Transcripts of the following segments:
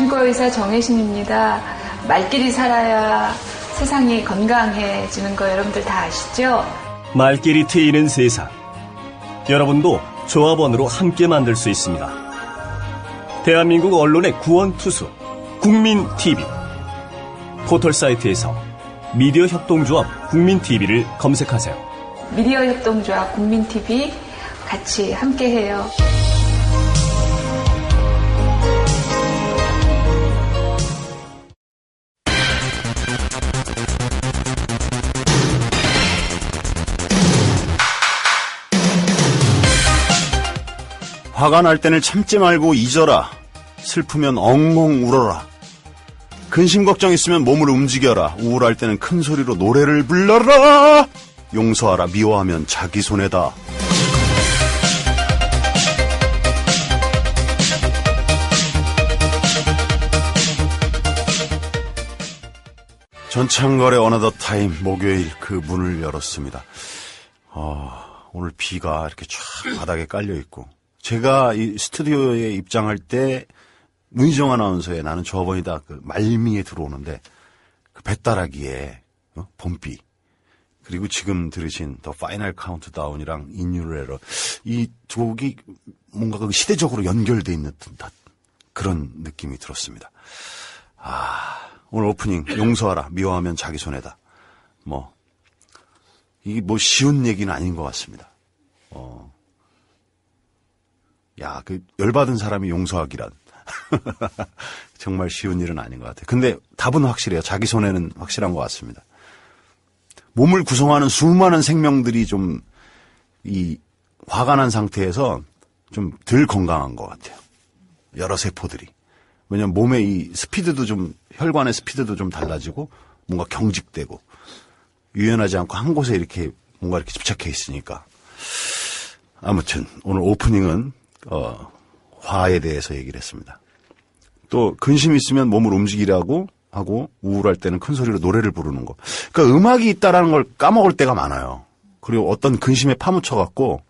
정신과 의사 정혜신입니다. 말끼리 살아야 세상이 건강해지는 거 여러분들 다 아시죠? 말끼리 트이는 세상. 여러분도 조합원으로 함께 만들 수 있습니다. 대한민국 언론의 구원투수 국민TV. 포털 사이트에서 미디어 협동조합 국민TV를 검색하세요. 미디어 협동조합 국민TV 같이 함께해요. 화가 날 때는 참지 말고 잊어라. 슬프면 엉엉 울어라. 근심 걱정 있으면 몸을 움직여라. 우울할 때는 큰 소리로 노래를 불러라. 용서하라. 미워하면 자기 손해다. 전창걸의 어나더 타임 목요일 그 문을 열었습니다. 오늘 비가 이렇게 쫙 바닥에 깔려 있고 제가 이 스튜디오에 입장할 때 문희정 아나운서의 나는 조합원이다 그 말미에 들어오는데 그 뱃다라기에 봄비 그리고 지금 들으신 더 파이널 카운트다운이랑 인유레러 이 두 곡이 뭔가 그 시대적으로 연결돼 있는 듯한 그런 느낌이 들었습니다. 오늘 오프닝 용서하라 미워하면 자기 손해다. 이게 쉬운 얘기는 아닌 것 같습니다. 그 열받은 사람이 용서하기란 정말 쉬운 일은 아닌 것 같아요. 근데 답은 확실해요. 자기 손해는 확실한 것 같습니다. 몸을 구성하는 수많은 생명들이 좀 이 화가 난 상태에서 좀 덜 건강한 것 같아요. 여러 세포들이. 왜냐면 몸의 이 스피드도 좀 혈관의 스피드도 좀 달라지고 뭔가 경직되고 유연하지 않고 한 곳에 이렇게 뭔가 이렇게 집착해 있으니까. 아무튼 오늘 오프닝은 화에 대해서 얘기를 했습니다. 또 근심이 있으면 몸을 움직이라고 하고 우울할 때는 큰 소리로 노래를 부르는 거. 그러니까 음악이 있다라는 걸 까먹을 때가 많아요. 그리고 어떤 근심에 파묻혀갖고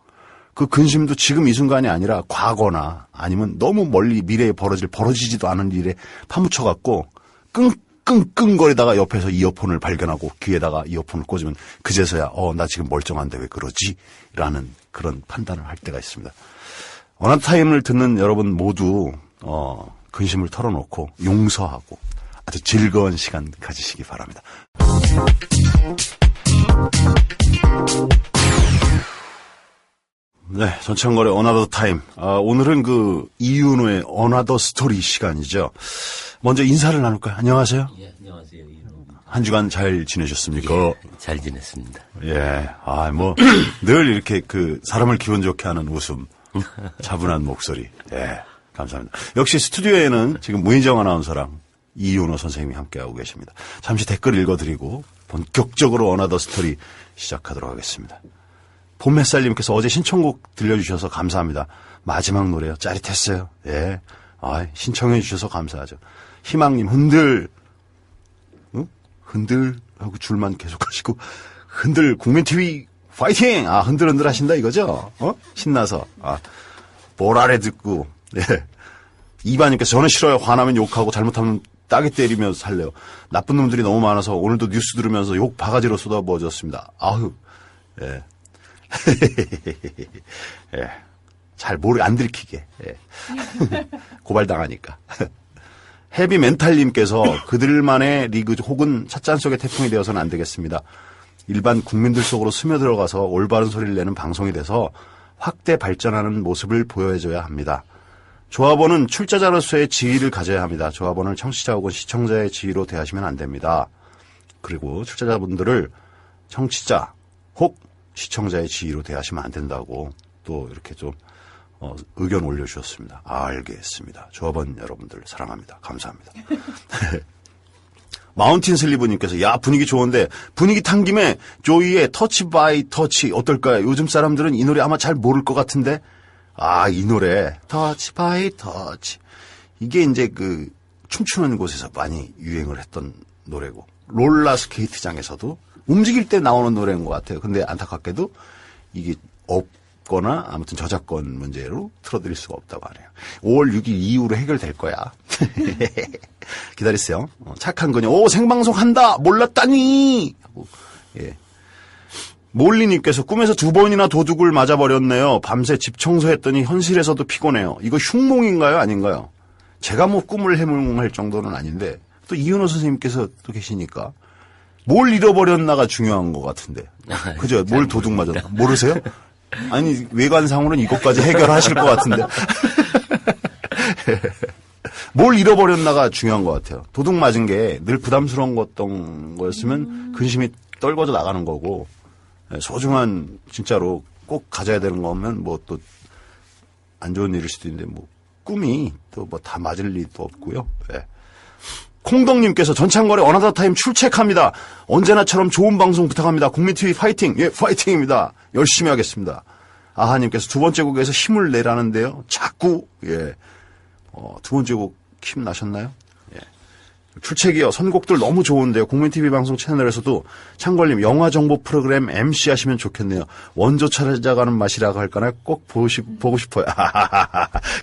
그 근심도 지금 이 순간이 아니라 과거나 아니면 너무 멀리 미래에 벌어지지도 않은 일에 파묻혀갖고 끙끙거리다가 옆에서 이어폰을 발견하고 귀에다가 이어폰을 꽂으면 그제서야 나 지금 멀쩡한데 왜 그러지? 라는 그런 판단을 할 때가 있습니다. 어나더 타임을 듣는 여러분 모두 근심을 털어놓고 용서하고 아주 즐거운 시간 가지시기 바랍니다. 네, 전창걸의 어나더 타임. 오늘은 그 이윤호의 어나더 스토리 시간이죠. 먼저 인사를 나눌까요? 안녕하세요. 예, 안녕하세요. 한 주간 잘 지내셨습니까? 예, 잘 지냈습니다. 예, 늘 이렇게 그 사람을 기분 좋게 하는 웃음, 차분한 목소리. 예, 감사합니다. 역시 스튜디오에는 지금 문희정 아나운서랑 이윤호 선생님이 함께하고 계십니다. 잠시 댓글 읽어드리고 본격적으로 어나더 스토리 시작하도록 하겠습니다. 봄햇살님께서 어제 신청곡 들려주셔서 감사합니다. 마지막 노래요. 짜릿했어요. 예. 신청해 주셔서 감사하죠. 희망님, 흔들 하고 줄만 계속 하시고, 흔들, 국민TV 파이팅! 흔들흔들 하신다 이거죠? 신나서. 보라래 듣고, 예. 이바님께서 저는 싫어요. 화나면 욕하고 잘못하면 따기 때리며 살래요. 나쁜 놈들이 너무 많아서 오늘도 뉴스 들으면서 욕 바가지로 쏟아부어졌습니다. 예. 예. 안 들키게. 예. 고발당하니까. 헤비 멘탈님께서 그들만의 리그 혹은 찻잔 속의 태풍이 되어서는 안 되겠습니다. 일반 국민들 속으로 스며들어가서 올바른 소리를 내는 방송이 돼서 확대 발전하는 모습을 보여줘야 합니다. 조합원은 출자자로서의 지위를 가져야 합니다. 조합원을 청취자 혹은 시청자의 지위로 대하시면 안 됩니다. 그리고 출자자분들을 청취자 혹 시청자의 지위로 대하시면 안 된다고 또 이렇게 좀 의견 올려주셨습니다. 알겠습니다. 조합원 여러분들 사랑합니다. 감사합니다. 마운틴 슬리브님께서 분위기 좋은데 분위기 탄 김에 조이의 터치 바이 터치 어떨까요? 요즘 사람들은 이 노래 아마 잘 모를 것 같은데 이 노래 터치 바이 터치 이게 이제 그 춤추는 곳에서 많이 유행을 했던 노래고 롤라 스케이트장에서도 움직일 때 나오는 노래인 것 같아요. 근데 안타깝게도 이게 거나 아무튼 저작권 문제로 틀어드릴 수가 없다고 하네요. 5월 6일 이후로 해결될 거야. 기다리세요. 착한 그녀. 오, 생방송 한다! 몰랐다니! 하고, 예. 몰리님께서 꿈에서 2번이나 도둑을 맞아버렸네요. 밤새 집 청소했더니 현실에서도 피곤해요. 이거 흉몽인가요? 아닌가요? 제가 뭐 꿈을 해몽할 정도는 아닌데, 또 이윤호 선생님께서 또 계시니까, 뭘 잃어버렸나가 중요한 것 같은데. 그죠? 뭘 도둑 맞았나? 모르세요? 아니, 외관상으로는 이것까지 해결하실 것 같은데. 뭘 잃어버렸나가 중요한 것 같아요. 도둑 맞은 게 늘 부담스러운 거였으면 근심이 떨궈져 나가는 거고, 소중한, 진짜로 꼭 가져야 되는 거면 뭐 또 안 좋은 일일 수도 있는데, 뭐, 꿈이 또 뭐 다 맞을 리도 없고요. 네. 콩덕님께서 전창걸의 어나더 타임 출첵합니다. 언제나처럼 좋은 방송 부탁합니다. 국민TV 파이팅! 예, 파이팅입니다. 열심히 하겠습니다. 아하님께서 2번째 곡에서 힘을 내라는데요. 자꾸, 예. 2번째 곡 힘 나셨나요? 예. 출첵이요. 선곡들 너무 좋은데요. 국민TV 방송 채널에서도 창걸님 영화 정보 프로그램 MC 하시면 좋겠네요. 원조 찾아가는 맛이라고 할까나 꼭 보고 싶어요.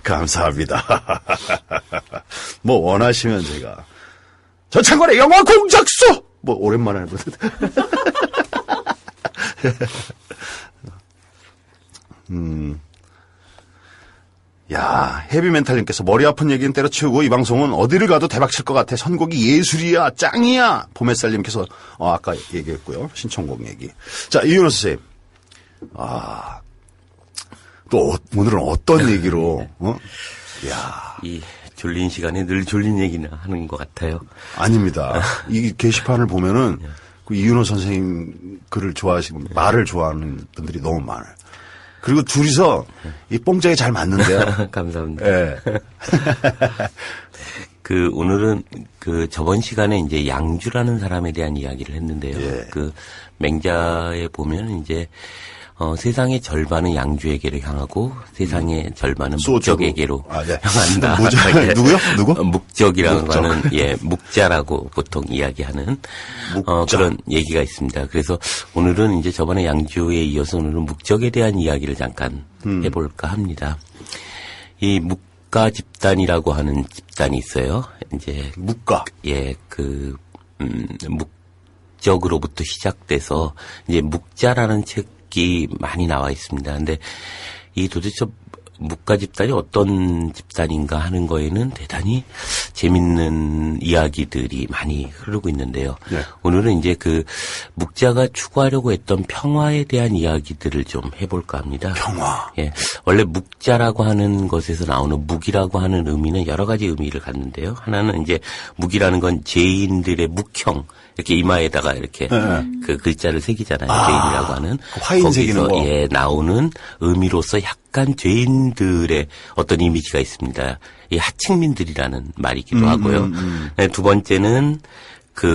감사합니다. 뭐 원하시면 제가. 전창걸의 영화 공작소! 뭐, 오랜만에 해보는데. 야, 헤비멘탈님께서 머리 아픈 얘기는 때려치우고 이 방송은 어디를 가도 대박 칠 것 같아. 선곡이 예술이야, 짱이야. 봄햇살님께서, 아까 얘기했고요. 신청곡 얘기. 자, 이윤호 선생님. 또, 오늘은 어떤 얘기로, 야. 이 졸린 시간에 늘 졸린 얘기나 하는 것 같아요. 아닙니다. 이 게시판을 보면은 그 이윤호 선생님 글을 좋아하시고 말을 좋아하는 분들이 너무 많아요. 그리고 둘이서 이 뽕짝이 잘 맞는데요. 감사합니다. 네. 오늘은 저번 시간에 이제 양주라는 사람에 대한 이야기를 했는데요. 예. 맹자에 보면 이제 세상의 절반은 양주에게로 향하고 세상의 절반은 목적에게로 네. 향한다. 뭐죠? 누구요? 누구? 목적이라는 목적. 거는 묵자라고 보통 이야기하는 그런 얘기가 있습니다. 그래서 오늘은 이제 저번에 양주에 이어서 오늘은 목적에 대한 이야기를 잠깐 해볼까 합니다. 이 묵가 집단이라고 하는 집단이 있어요. 이제 묵가. 예, 묵적으로부터 시작돼서 이제 묵자라는 책이 많이 나와 있습니다. 근데 이 도대체 묵가 집단이 어떤 집단인가 하는 거에는 대단히 재밌는 이야기들이 많이 흐르고 있는데요. 네. 오늘은 이제 묵자가 추구하려고 했던 평화에 대한 이야기들을 좀 해볼까 합니다. 평화. 예. 원래 묵자라고 하는 것에서 나오는 묵이라고 하는 의미는 여러 가지 의미를 갖는데요. 하나는 이제 묵이라는 건 죄인들의 묵형. 이렇게 이마에다가 이렇게 그 글자를 새기잖아요. 죄인이라고 하는. 화인 새기는 거. 예, 나오는 의미로서 약간 죄인들의 어떤 이미지가 있습니다. 이 하층민들이라는 말이기도 하고요. 네, 두 번째는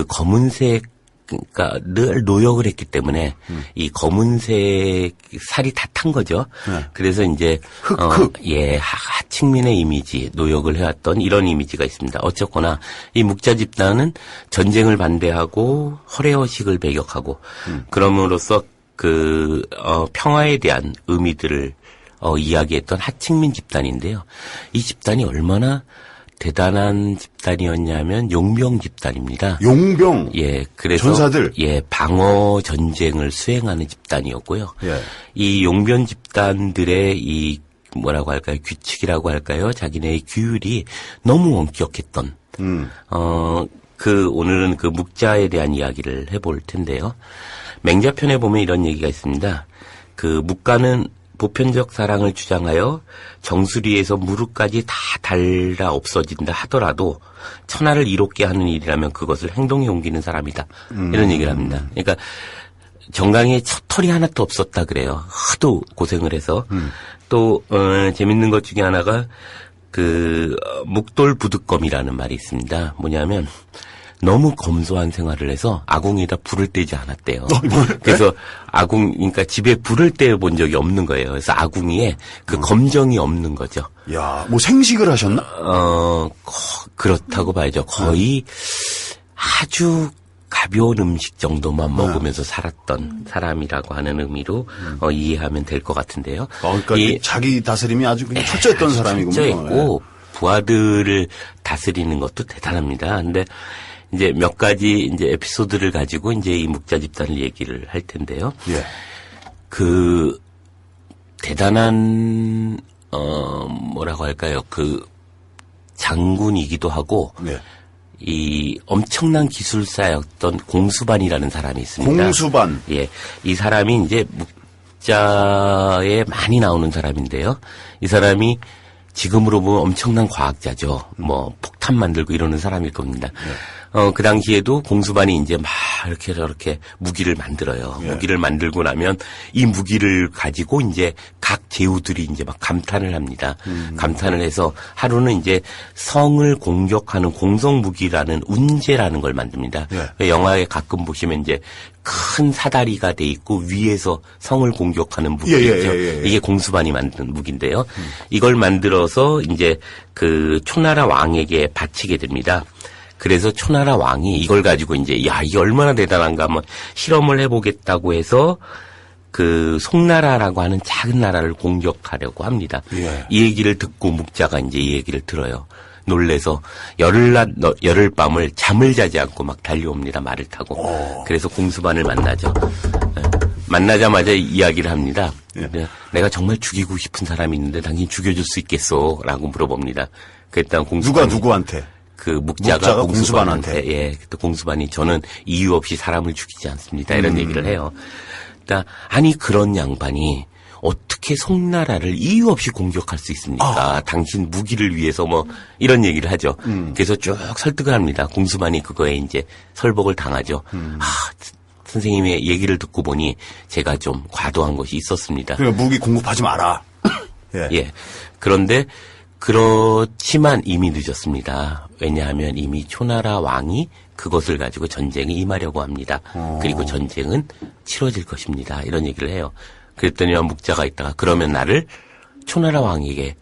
검은색, 그러니까 늘 노역을 했기 때문에 이 검은색 살이 다 탄 거죠. 네. 그래서 이제 예, 하층민의 이미지, 노역을 해왔던 이런 이미지가 있습니다. 어쨌거나 이 묵자 집단은 전쟁을 반대하고 허례허식을 배격하고 그럼으로써 평화에 대한 의미들을 이야기했던 하층민 집단인데요. 이 집단이 얼마나 대단한 집단이었냐면 용병 집단입니다. 용병. 예, 그래서 전사들. 예, 방어 전쟁을 수행하는 집단이었고요. 예. 이 용병 집단들의 이 뭐라고 할까요? 규칙이라고 할까요? 자기네의 규율이 너무 엄격했던 오늘은 묵자에 대한 이야기를 해볼 텐데요. 맹자편에 보면 이런 얘기가 있습니다. 묵가는 보편적 사랑을 주장하여 정수리에서 무릎까지 다 달라 없어진다 하더라도 천하를 이롭게 하는 일이라면 그것을 행동에 옮기는 사람이다. 이런 얘기를 합니다. 그러니까 정강에 털이 하나도 없었다 그래요. 하도 고생을 해서. 또 재밌는 것 중에 하나가 묵돌 부득검이라는 말이 있습니다. 뭐냐면 너무 검소한 생활을 해서 아궁이에다 불을 떼지 않았대요. 그래서 그러니까 집에 불을 떼본 적이 없는 거예요. 그래서 아궁이에 검정이 없는 거죠. 야, 뭐 생식을 하셨나? 그렇다고 봐야죠. 거의 아주 가벼운 음식 정도만 먹으면서 살았던 사람이라고 하는 의미로 이해하면 될 것 같은데요. 그러니까 자기 다스림이 아주 그냥 철저했던 사람이군요. 철저했고 부하들을 다스리는 것도 대단합니다. 근데 이제 몇 가지 이제 에피소드를 가지고 이제 이 묵자 집단을 얘기를 할 텐데요. 예. 그 대단한 뭐라고 할까요? 그 장군이기도 하고 예. 이 엄청난 기술사였던 공수반이라는 사람이 있습니다. 공수반. 예. 이 사람이 이제 묵자에 많이 나오는 사람인데요. 이 사람이 지금으로 보면 엄청난 과학자죠. 뭐 폭탄 만들고 이러는 사람일 겁니다. 그 당시에도 공수반이 이제 막 이렇게 저렇게 무기를 만들어요. 예. 무기를 만들고 나면 이 무기를 가지고 이제 각 제후들이 이제 막 감탄을 합니다. 감탄을 해서 하루는 이제 성을 공격하는 공성 무기라는 운제라는 걸 만듭니다. 예. 영화에 가끔 보시면 이제 큰 사다리가 돼 있고 위에서 성을 공격하는 무기 있죠. 예. 이게 공수반이 만든 무기인데요. 이걸 만들어서 이제 그 초나라 왕에게 바치게 됩니다. 그래서 초나라 왕이 이걸 가지고 이제 야 이게 얼마나 대단한가 한번 실험을 해보겠다고 해서 그 송나라라고 하는 작은 나라를 공격하려고 합니다. 예. 이 얘기를 듣고 묵자가 이제 이 얘기를 들어요. 놀래서 열흘 밤을 잠을 자지 않고 막 달려옵니다. 말을 타고. 그래서 공수반을 만나죠. 만나자마자 이야기를 합니다. 예. 내가 정말 죽이고 싶은 사람이 있는데 당신 죽여줄 수 있겠어? 라고 물어봅니다. 그랬더니 공수반이 누구한테? 그 묵자가 묵자가 공수반한테 공수반한테. 예, 그때 공수반이 저는 이유 없이 사람을 죽이지 않습니다. 이런 얘기를 해요. 그러니까 아니 그런 양반이 어떻게 송나라를 이유 없이 공격할 수 있습니까? 당신 무기를 위해서 뭐 이런 얘기를 하죠. 그래서 쭉 설득을 합니다. 공수반이 그거에 이제 설복을 당하죠. 선생님의 얘기를 듣고 보니 제가 좀 과도한 것이 있었습니다. 그러니까 무기 공급하지 마라. 예. 예. 그런데 그렇지만 이미 늦었습니다. 왜냐하면 이미 초나라 왕이 그것을 가지고 전쟁에 임하려고 합니다. 그리고 전쟁은 치러질 것입니다. 이런 얘기를 해요. 그랬더니 묵자가 있다가 그러면 나를 초나라 왕에게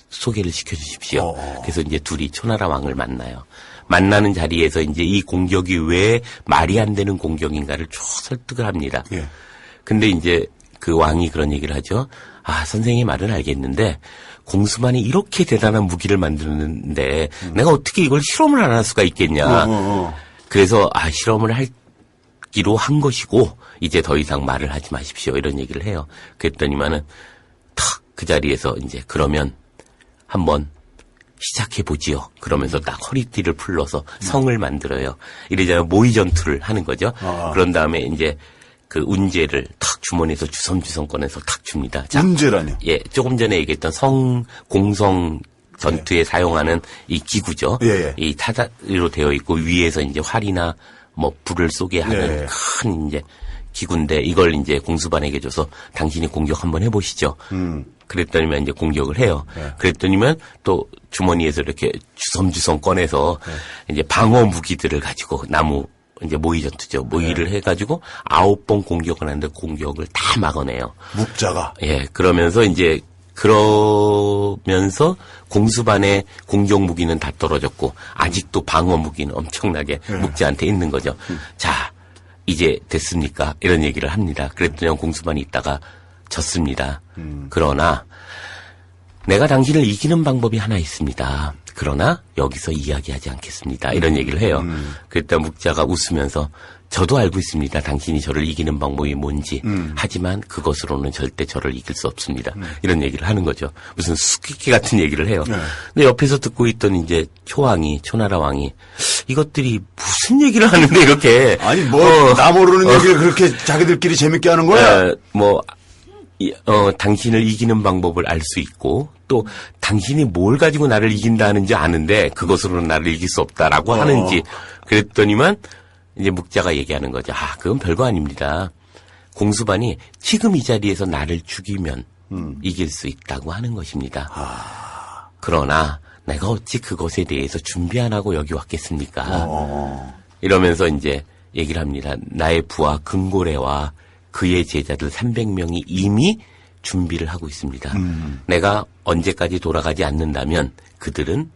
소개를 시켜주십시오. 그래서 이제 둘이 초나라 왕을 만나요. 만나는 자리에서 이제 이 공격이 왜 말이 안 되는 공격인가를 쭉 설득을 합니다. 예. 근데 이제 그 왕이 그런 얘기를 하죠. 선생님 말은 알겠는데 공수반이 이렇게 대단한 무기를 만드는데 내가 어떻게 이걸 실험을 안 할 수가 있겠냐. 그래서 실험을 하기로 한 것이고 이제 더 이상 말을 하지 마십시오. 이런 얘기를 해요. 그랬더니만은 탁 그 자리에서 이제 그러면 한번 시작해 보지요. 그러면서 딱 허리띠를 풀러서 성을 만들어요. 이래저래 모의 전투를 하는 거죠. 그런 다음에 이제 그 운제를 탁 주머니에서 주섬주섬 꺼내서 탁 줍니다. 자, 운제라뇨? 예, 조금 전에 얘기했던 공성 전투에 사용하는 이 기구죠. 예. 이 타다리로 되어 있고 위에서 이제 활이나 뭐 불을 쏘게 하는 예. 큰 이제 기구인데 이걸 이제 공수반에게 줘서 당신이 공격 한번 해보시죠. 그랬더니만 이제 공격을 해요. 그랬더니만 또 주머니에서 이렇게 주섬주섬 꺼내서 이제 방어 무기들을 가지고 나무 이제 모의 전투죠. 모의를 해가지고 9번 공격을 하는데 공격을 다 막아내요. 묵자가. 예, 그러면서 공수반의 공격 무기는 다 떨어졌고 아직도 방어 무기는 엄청나게 묵자한테 있는 거죠. 자, 이제 됐습니까? 이런 얘기를 합니다. 그랬더니 공수반이 있다가 졌습니다. 그러나 내가 당신을 이기는 방법이 하나 있습니다. 그러나 여기서 이야기하지 않겠습니다. 이런 얘기를 해요. 그랬더니 묵자가 웃으면서 저도 알고 있습니다. 당신이 저를 이기는 방법이 뭔지. 하지만 그것으로는 절대 저를 이길 수 없습니다. 이런 얘기를 하는 거죠. 무슨 수수께끼 같은 얘기를 해요. 근데 옆에서 듣고 있던 이제 초나라 왕이 이것들이 무슨 얘기를 하는데 이렇게. 아니 나 모르는 얘기를 그렇게 자기들끼리 재밌게 하는 거야? 당신을 이기는 방법을 알 수 있고 또 당신이 뭘 가지고 나를 이긴다 하는지 아는데 그것으로는 나를 이길 수 없다라고 하는지 그랬더니만 이제 묵자가 얘기하는 거죠. 그건 별거 아닙니다. 공수반이 지금 이 자리에서 나를 죽이면 이길 수 있다고 하는 것입니다. 그러나 내가 어찌 그것에 대해서 준비 안 하고 여기 왔겠습니까? 이러면서 이제 얘기를 합니다. 나의 부하 금고래와 그의 제자들 300명이 이미 준비를 하고 있습니다. 내가 언제까지 돌아가지 않는다면 그들은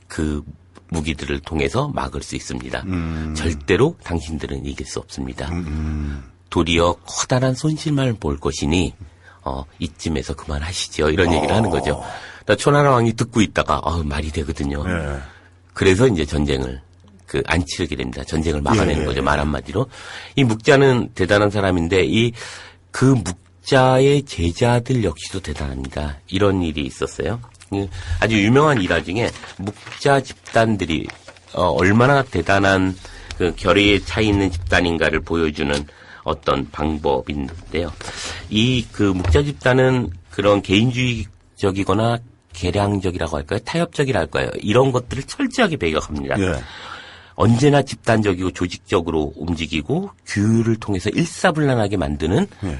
그 무기들을 통해서 막을 수 있습니다. 절대로 당신들은 이길 수 없습니다. 도리어 커다란 손실만 볼 것이니 이쯤에서 그만하시죠. 이런 얘기를 하는 거죠. 초나라 왕이 듣고 있다가 말이 되거든요. 예. 그래서 이제 전쟁을 안 치르게 됩니다. 전쟁을 막아내는 예. 거죠. 말 한마디로. 이 묵자는 대단한 사람인데 그 묵자의 제자들 역시도 대단합니다. 이런 일이 있었어요. 아주 유명한 일화 중에 묵자 집단들이 얼마나 대단한 그 결의에 차 있는 집단인가를 보여주는 어떤 방법인데요. 그 묵자 집단은 그런 개인주의적이거나 개량적이라고 할까요? 타협적이라 할까요? 이런 것들을 철저하게 배격합니다. 예. 언제나 집단적이고 조직적으로 움직이고 규율을 통해서 일사불란하게 만드는 예.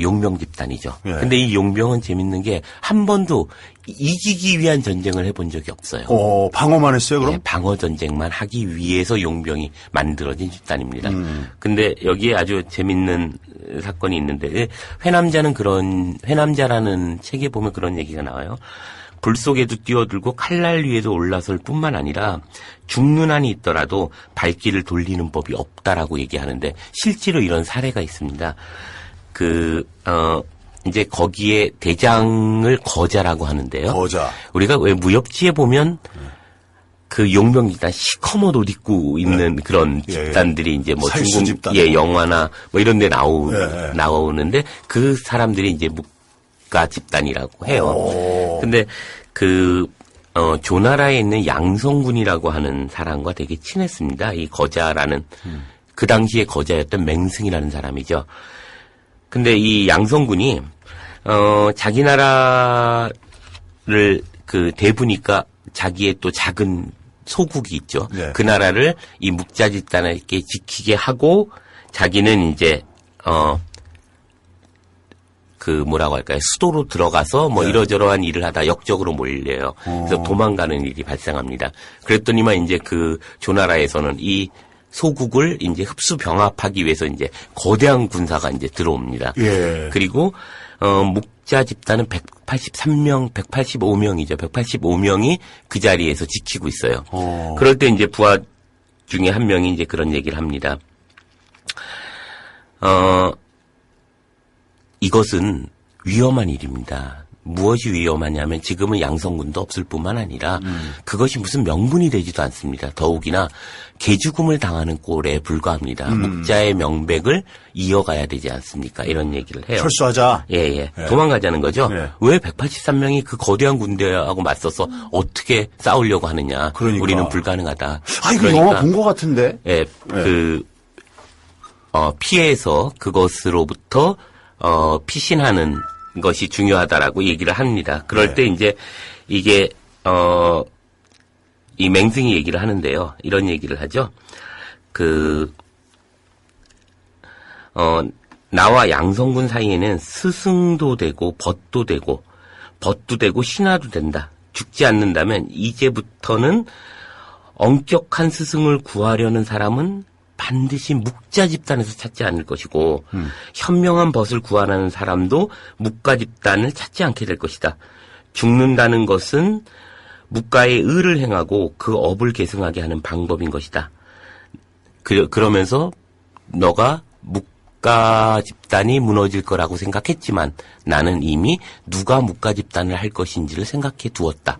용병 집단이죠. 예. 근데 이 용병은 재밌는 게 한 번도 이기기 위한 전쟁을 해본 적이 없어요. 방어만 했어요, 그럼? 네, 방어 전쟁만 하기 위해서 용병이 만들어진 집단입니다. 근데 여기에 아주 재밌는 사건이 있는데 회남자라는 책에 보면 그런 얘기가 나와요. 불 속에도 뛰어들고 칼날 위에도 올라설 뿐만 아니라 죽는 한이 있더라도 발길을 돌리는 법이 없다라고 얘기하는데 실제로 이런 사례가 있습니다. 이제 거기에 대장을 거자라고 하는데요. 거자. 우리가 왜 무협지에 보면 그 용병 집단 시커먼 옷 입고 있는 그런 집단들이 이제 뭐 살수 중국 집단. 영화나 뭐 이런 데 나오는데 그 사람들이 이제 묵가 집단이라고 해요. 근데 조나라에 있는 양성군이라고 하는 사람과 되게 친했습니다. 이 거자라는 그 당시에 거자였던 맹승이라는 사람이죠. 근데 이 양성군이 자기 나라를 대부니까 자기의 또 작은 소국이 있죠. 네. 그 나라를 이 묵자 집단에게 지키게 하고 자기는 이제 뭐라고 할까요? 수도로 들어가서 뭐 이러저러한 일을 하다 역적으로 몰려요. 그래서 도망가는 일이 발생합니다. 그랬더니만 이제 그 조나라에서는 이 소국을 이제 흡수 병합하기 위해서 이제 거대한 군사가 이제 들어옵니다. 예. 그리고 묵자 집단은 185명이죠. 185명이 그 자리에서 지키고 있어요. 그럴 때 이제 부하 중에 한 명이 이제 그런 얘기를 합니다. 이것은 위험한 일입니다. 무엇이 위험하냐면 지금은 양성군도 없을 뿐만 아니라 그것이 무슨 명분이 되지도 않습니다. 더욱이나 개죽음을 당하는 꼴에 불과합니다. 묵자의 명백을 이어가야 되지 않습니까? 이런 얘기를 해요. 철수하자. 예. 도망가자는 거죠. 예. 왜 183명이 그 거대한 군대하고 맞서서 어떻게 싸우려고 하느냐. 그러니까. 우리는 불가능하다. 이거 영화 본 것 같은데. 예, 피해서 그것으로부터 피신하는 것이 중요하다라고 얘기를 합니다. 그럴 때 이제 이게 이 맹승이 얘기를 하는데요. 이런 얘기를 하죠. 나와 양성군 사이에는 스승도 되고 벗도 되고 신하도 된다. 죽지 않는다면 이제부터는 엄격한 스승을 구하려는 사람은 반드시 묵자 집단에서 찾지 않을 것이고 현명한 벗을 구하는 사람도 묵가 집단을 찾지 않게 될 것이다. 죽는다는 것은 묵가의 의를 행하고 그 업을 계승하게 하는 방법인 것이다. 그러면서 너가 묵가 집단이 무너질 거라고 생각했지만 나는 이미 누가 묵가 집단을 할 것인지를 생각해 두었다.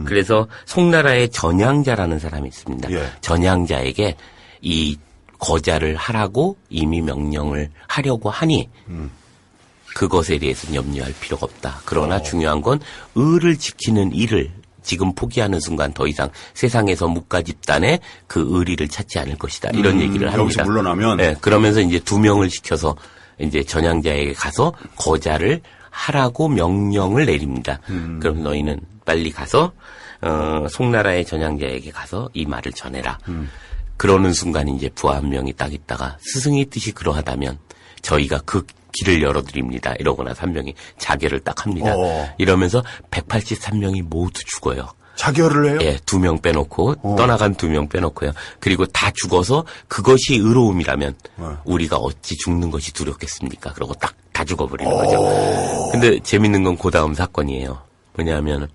그래서 송나라의 전향자라는 사람이 있습니다. 예. 전향자에게 이 거자를 하라고 이미 명령을 하려고 하니 그것에 대해서는 염려할 필요가 없다. 그러나 중요한 건 의를 지키는 일을 지금 포기하는 순간 더 이상 세상에서 묵가 집단의 그 의리를 찾지 않을 것이다. 이런 얘기를 합니다. 여기서 물러나면. 네, 그러면서 이제 2명을 시켜서 이제 전향자에게 가서 거자를 하라고 명령을 내립니다. 그럼 너희는 빨리 가서 송나라의 전향자에게 가서 이 말을 전해라. 그러는 순간 이제 부하 한 명이 딱 있다가 스승의 뜻이 그러하다면 저희가 그 길을 열어드립니다. 이러거나 3명이 자결을 딱 합니다. 이러면서 183명이 모두 죽어요. 자결을 해요? 예, 2명 빼놓고 떠나간 2명 빼놓고요. 그리고 다 죽어서 그것이 의로움이라면 우리가 어찌 죽는 것이 두렵겠습니까? 그러고 딱 다 죽어버리는 거죠. 근데 재밌는 건 그 다음 사건이에요. 뭐냐면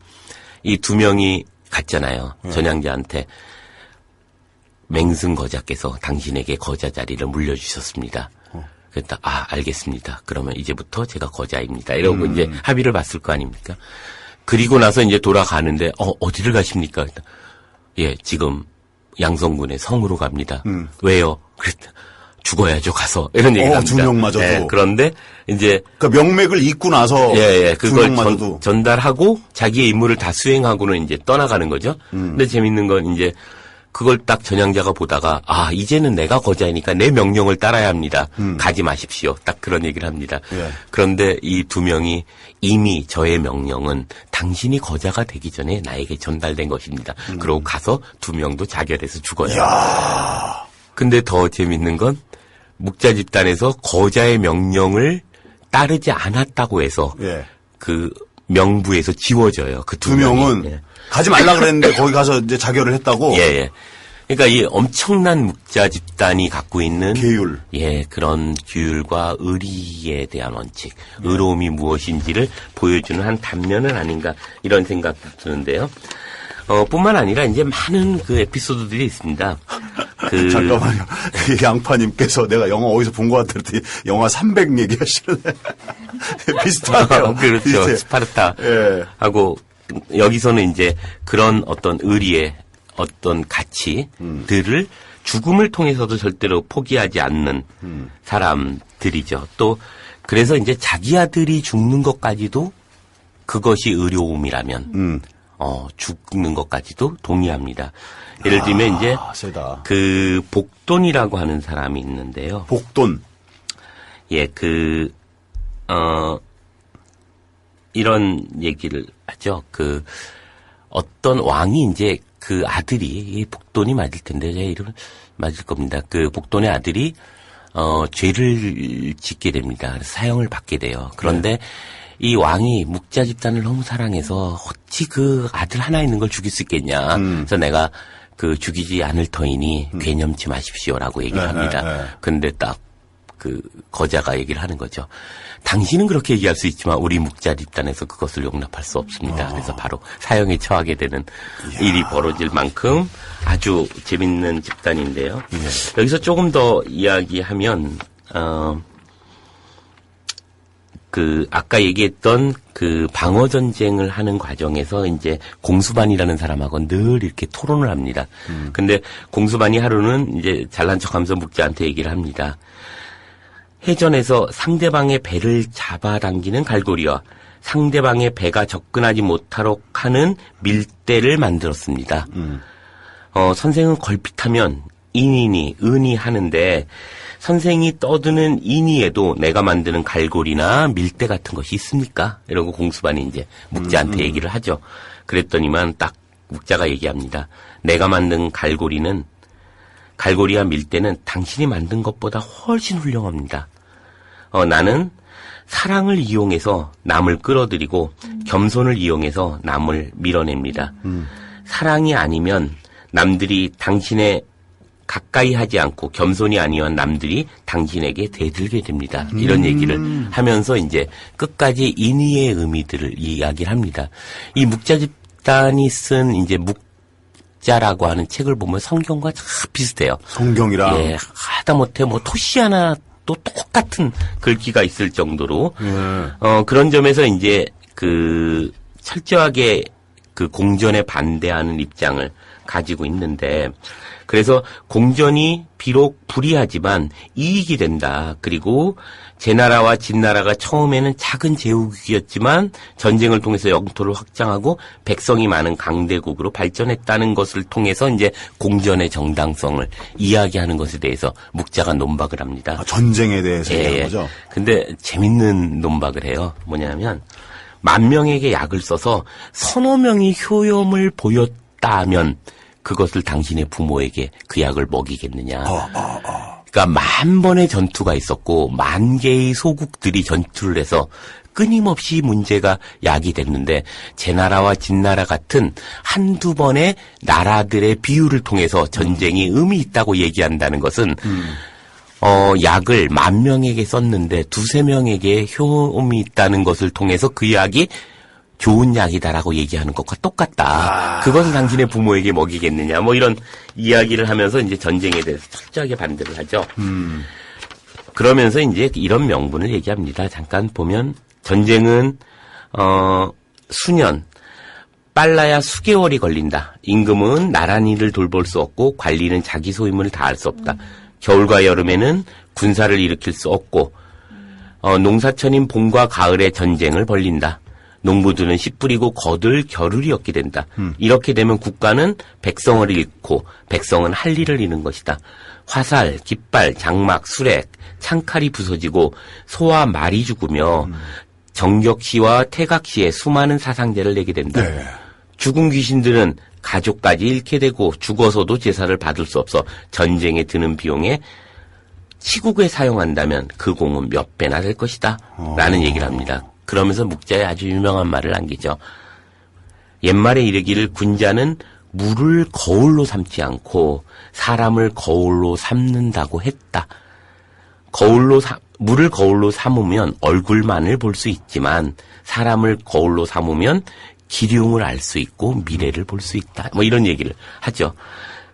이 2명이 갔잖아요. 전향자한테 맹승 거자께서 당신에게 거자 자리를 물려주셨습니다. 그랬다. 알겠습니다. 그러면 이제부터 제가 거자입니다. 이러고 이제 합의를 봤을 거 아닙니까? 그리고 나서 이제 돌아가는데 어디를 가십니까? 그랬다. 예, 지금 양성군의 성으로 갑니다. 왜요? 그랬다. 죽어야죠, 가서. 이런 얘기를 합니다. 두 명마저도. 예, 그런데 이제 그 명맥을 잇고 나서 그걸 전달하고 자기의 임무를 다 수행하고는 이제 떠나가는 거죠. 근데 재밌는 건 이제 그걸 딱 전향자가 보다가 이제는 내가 거자이니까 내 명령을 따라야 합니다. 가지 마십시오. 딱 그런 얘기를 합니다. 예. 그런데 이 두 명이 이미 저의 명령은 당신이 거자가 되기 전에 나에게 전달된 것입니다. 그러고 가서 두 명도 자결해서 죽어요. 야. 근데 더 재밌는 건 묵자 집단에서 거자의 명령을 따르지 않았다고 해서 예. 그 명부에서 지워져요. 그 두 명은 예. 가지 말라 그랬는데 거기 가서 이제 자결을 했다고. 예. 그러니까 이 엄청난 묵자 집단이 갖고 있는 계율. 예, 그런 규율과 의리에 대한 원칙, 의로움이 무엇인지를 보여주는 한 단면은 아닌가 이런 생각도 드는데요. 뿐만 아니라 이제 많은 그 에피소드들이 있습니다. 잠깐만요. 양파님께서 내가 영화 어디서 본 것 같았더니 영화 300 얘기하시는데 비슷하네요. 그렇죠. 비슷해요. 스파르타 예. 하고 여기서는 이제 그런 어떤 의리의 어떤 가치들을 죽음을 통해서도 절대로 포기하지 않는 사람들이죠. 또 그래서 이제 자기 아들이 죽는 것까지도 그것이 의로움이라면 죽는 것까지도 동의합니다. 예를 들면 이제 세다. 그 복돈이라고 하는 사람이 있는데요. 복돈. 예, 이런 얘기를 하죠. 어떤 왕이 이제 그 아들이, 복돈이 맞을 텐데, 제 이름 맞을 겁니다. 그 복돈의 아들이, 죄를 짓게 됩니다. 그래서 사형을 받게 돼요. 그런데 이 왕이 묵자 집단을 너무 사랑해서 어찌 그 아들 하나 있는 걸 죽일 수 있겠냐. 그래서 내가 죽이지 않을 터이니 괴념치 마십시오라고 얘기를 합니다. 근데 딱 거자가 얘기를 하는 거죠. 당신은 그렇게 얘기할 수 있지만 우리 묵자 집단에서 그것을 용납할 수 없습니다. 그래서 바로 사형에 처하게 되는 일이 벌어질 만큼 아주 재밌는 집단인데요. 여기서 조금 더 이야기하면 아까 얘기했던 방어 전쟁을 하는 과정에서 이제 공수반이라는 사람하고 늘 이렇게 토론을 합니다. 근데 공수반이 하루는 이제 잘난 척하면서 묵자한테 얘기를 합니다. 해전에서 상대방의 배를 잡아당기는 갈고리와 상대방의 배가 접근하지 못하도록 하는 밀대를 만들었습니다. 선생은 걸핏하면 인이니 은이 하는데 선생이 떠드는 인이에도 내가 만드는 갈고리나 밀대 같은 것이 있습니까? 이러고 공수반이 이제 묵자한테 얘기를 하죠. 그랬더니만 딱 묵자가 얘기합니다. 내가 만든 갈고리와 밀대는 당신이 만든 것보다 훨씬 훌륭합니다. 나는 사랑을 이용해서 남을 끌어들이고 겸손을 이용해서 남을 밀어냅니다. 사랑이 아니면 남들이 당신의 가까이 하지 않고 겸손이 아니면 남들이 당신에게 대들게 됩니다. 이런 얘기를 하면서 이제 끝까지 인의의 의미들을 이야기를 합니다. 이 묵자 집단이 쓴 이제 묵자라고 하는 책을 보면 성경과 참 비슷해요. 성경이랑. 예, 하다못해 토시 하나 또 똑같은 글귀가 있을 정도로 그런 점에서 이제 철저하게 공전에 반대하는 입장을 가지고 있는데 그래서 공전이 비록 불이하지만 이익이 된다. 그리고 제나라와 진나라가 처음에는 작은 제국이었지만 전쟁을 통해서 영토를 확장하고 백성이 많은 강대국으로 발전했다는 것을 통해서 이제 공전의 정당성을 이야기하는 것에 대해서 묵자가 논박을 합니다. 전쟁에 대해서 얘기하는 거죠? 근데 재밌는 논박을 해요. 뭐냐면 10,000명에게 약을 써서 서너 명이 효험을 보였다면 그것을 당신의 부모에게 그 약을 먹이겠느냐. 그러니까 10,000번의 전투가 있었고 10,000개의 소국들이 전투를 해서 끊임없이 문제가 야기됐는데 제나라와 진나라 같은 한두 번의 나라들의 비유를 통해서 전쟁이 의미 있다고 얘기한다는 것은 약을 10,000명에게 썼는데 2-3명에게 효험이 있다는 것을 통해서 그 약이 좋은 약이다라고 얘기하는 것과 똑같다. 그것은 당신의 부모에게 먹이겠느냐. 뭐 이런 이야기를 하면서 이제 전쟁에 대해서 철저하게 반대를 하죠. 그러면서 이제 이런 명분을 얘기합니다. 잠깐 보면 전쟁은 수년, 빨라야 수개월이 걸린다. 임금은 나란히를 돌볼 수 없고 관리는 자기 소임을 다할 수 없다. 겨울과 여름에는 군사를 일으킬 수 없고 농사철인 봄과 가을에 전쟁을 벌린다. 농부들은 씨 뿌리고 거들 겨를이 없게 된다. 이렇게 되면 국가는 백성을 잃고 백성은 할 일을 잃는 것이다. 화살, 깃발, 장막, 수레, 창칼이 부서지고 소와 말이 죽으며 정격시와 태각시에 수많은 사상제를 내게 된다. 네. 죽은 귀신들은 가족까지 잃게 되고 죽어서도 제사를 받을 수 없어 전쟁에 드는 비용에 시국에 사용한다면 그 공은 몇 배나 될 것이다. 라는 얘기를 합니다. 그러면서 묵자에 아주 유명한 말을 남기죠. 옛말에 이르기를 군자는 물을 거울로 삼지 않고 사람을 거울로 삼는다고 했다. 물을 거울로 삼으면 얼굴만을 볼 수 있지만 사람을 거울로 삼으면 기륭을 알 수 있고 미래를 볼 수 있다. 뭐 이런 얘기를 하죠.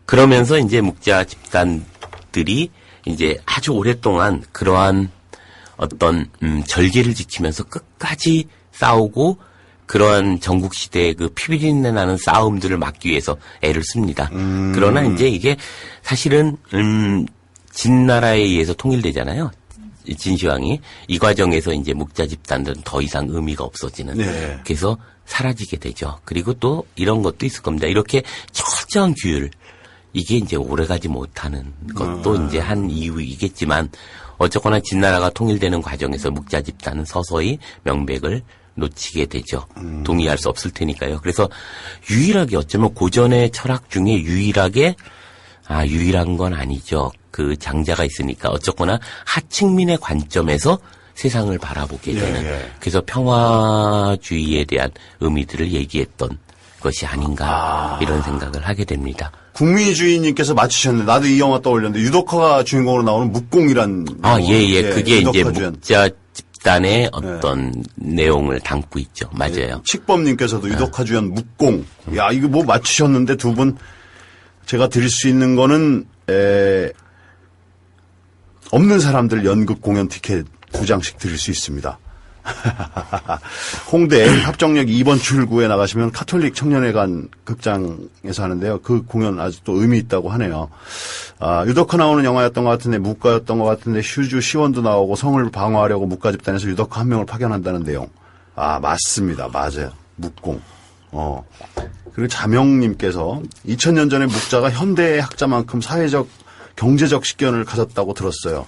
그러면서 이제 묵자 집단들이 이제 아주 오랫동안 그러한 어떤 절개를 지키면서 끝까지 싸우고 그러한 전국시대의 그 피비린내 나는 싸움들을 막기 위해서 애를 씁니다. 그러나 이제 이게 사실은 진나라에 의해서 통일되잖아요. 진시황이. 이 과정에서 이제 묵자 집단들은 더 이상 의미가 없어지는. 네. 그래서 사라지게 되죠. 그리고 또 이런 것도 있을 겁니다. 이렇게 철저한 규율. 이게 이제 오래가지 못하는 것도 이제 한 이유이겠지만 어쨌거나 진나라가 통일되는 과정에서 묵자 집단은 서서히 명백을 놓치게 되죠. 동의할 수 없을 테니까요. 그래서 유일하게 어쩌면 고전의 철학 중에 유일한 건 아니죠. 그 장자가 있으니까 어쨌거나 하층민의 관점에서 세상을 바라보게 되는. 예. 그래서 평화주의에 대한 의미들을 얘기했던 것이 아닌가 이런 생각을 하게 됩니다. 국민주의님께서 맞추셨는데 나도 이 영화 떠올렸는데 유덕화가 주인공으로 나오는 묵공이란 그게 이제 유덕화 묵자 집단의 어떤 내용을 담고 있죠. 맞아요. 칙범님께서도 유덕화 주연 묵공. 야, 이거 뭐 맞추셨는데 두 분 제가 드릴 수 있는 거는 없는 사람들 연극 공연 티켓 2장씩 드릴 수 있습니다. 홍대 합정역 2번 출구에 나가시면 카톨릭 청년회관 극장에서 하는데요. 그 공연 아주 또 의미 있다고 하네요. 유덕화 나오는 영화였던 것 같은데 묵가였던 것 같은데 슈주 시원도 나오고 성을 방어하려고 묵가 집단에서 유덕화 한 명을 파견한다는 내용. 맞습니다. 맞아요. 묵공. 그리고 자명님께서 2000년 전에 묵자가 현대의 학자만큼 사회적 경제적 식견을 가졌다고 들었어요.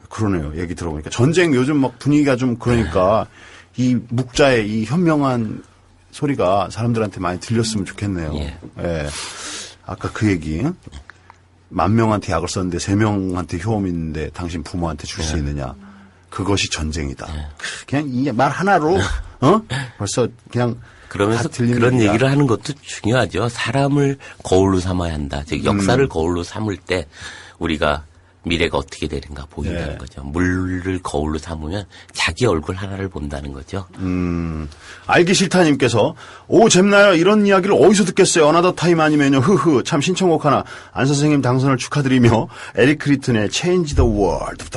그러네요. 얘기 들어보니까. 전쟁 요즘 막 분위기가 좀 그러니까 이 묵자의 이 현명한 소리가 사람들한테 많이 들렸으면 좋겠네요. 예. 아까 그 얘기. 10,000명한테 약을 썼는데 3명한테 효험이 있는데 당신 부모한테 줄 수 있느냐. 그것이 전쟁이다. 그냥 이 말 하나로 벌써 그냥 그러면서 다 들리는 그런 얘기야. 얘기를 하는 것도 중요하죠. 사람을 거울로 삼아야 한다. 즉 역사를 거울로 삼을 때 우리가 미래가 어떻게 되는가 보인다는 거죠. 물을 거울로 삼으면 자기 얼굴 하나를 본다는 거죠. 알기 싫다님께서 잼나요. 이런 이야기를 어디서 듣겠어요. 어나더 타임 아니면요. 흐흐. 참 신청곡 하나. 안 선생님 당선을 축하드리며 에릭 크리튼의 Change the World.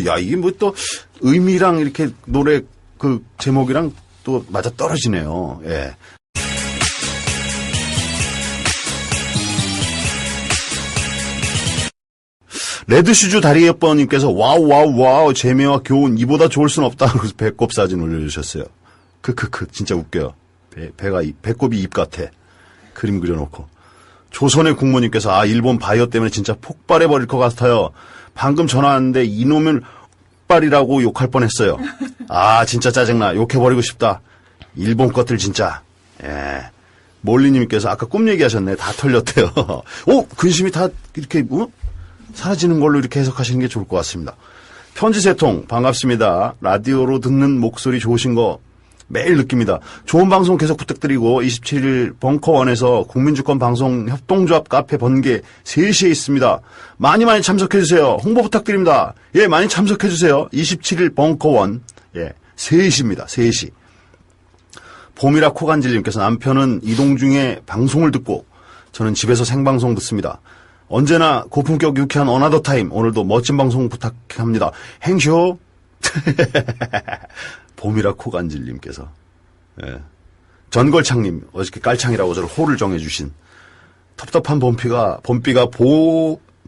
야 이게 뭐 또 의미랑 이렇게 노래 그 제목이랑 또 맞아 떨어지네요. 예. 레드슈즈 다리예뻐님께서 와우 재미와 교훈 이보다 좋을 순 없다. 그래서 배꼽 사진 올려주셨어요. 크크크 진짜 웃겨요. 배꼽이 입 같아. 그림 그려놓고. 조선의 국모님께서 일본 바이오 때문에 진짜 폭발해버릴 것 같아요. 방금 전화 왔는데 이놈을 폭발이라고 욕할 뻔했어요. 진짜 짜증나. 욕해버리고 싶다. 일본 것들 진짜. 예. 몰리님께서 아까 꿈 얘기하셨네. 다 털렸대요. 근심이 다 이렇게 사라지는 걸로 이렇게 해석하시는 게 좋을 것 같습니다. 편지 세 통 반갑습니다. 라디오로 듣는 목소리 좋으신 거 매일 느낍니다. 좋은 방송 계속 부탁드리고 27일 벙커원에서 국민주권 방송 협동조합 카페 번개 3시에 있습니다. 많이 참석해주세요. 홍보 부탁드립니다. 예, 많이 참석해주세요. 27일 벙커원 3시입니다. 3시. 봄이라 코간질님께서 남편은 이동 중에 방송을 듣고 저는 집에서 생방송 듣습니다. 언제나 고품격 유쾌한 어나더 타임. 오늘도 멋진 방송 부탁합니다. 행쇼. 봄이라 코간질님께서. 예. 전걸창님, 어저께 깔창이라고 저를 호를 정해주신 텁텁한 봄비가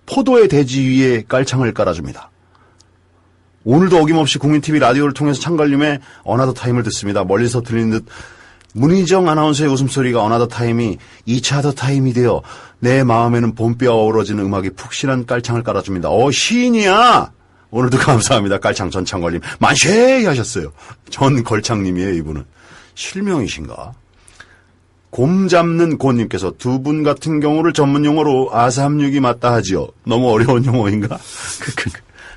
포도의 대지 위에 깔창을 깔아줍니다. 오늘도 어김없이 국민TV 라디오를 통해서 창걸님의 어나더 타임을 듣습니다. 멀리서 들리는 듯 문희정 아나운서의 웃음소리가 어나더 타임이 2차 더 타임이 되어 내 마음에는 봄비와 어우러지는 음악이 푹신한 깔창을 깔아줍니다. 시인이야! 오늘도 감사합니다. 깔창 전창걸님. 만쉐! 하셨어요. 전걸창님이에요, 이분은. 실명이신가? 곰 잡는 고님께서 두 분 같은 경우를 전문 용어로 아삼육이 맞다 하지요. 너무 어려운 용어인가?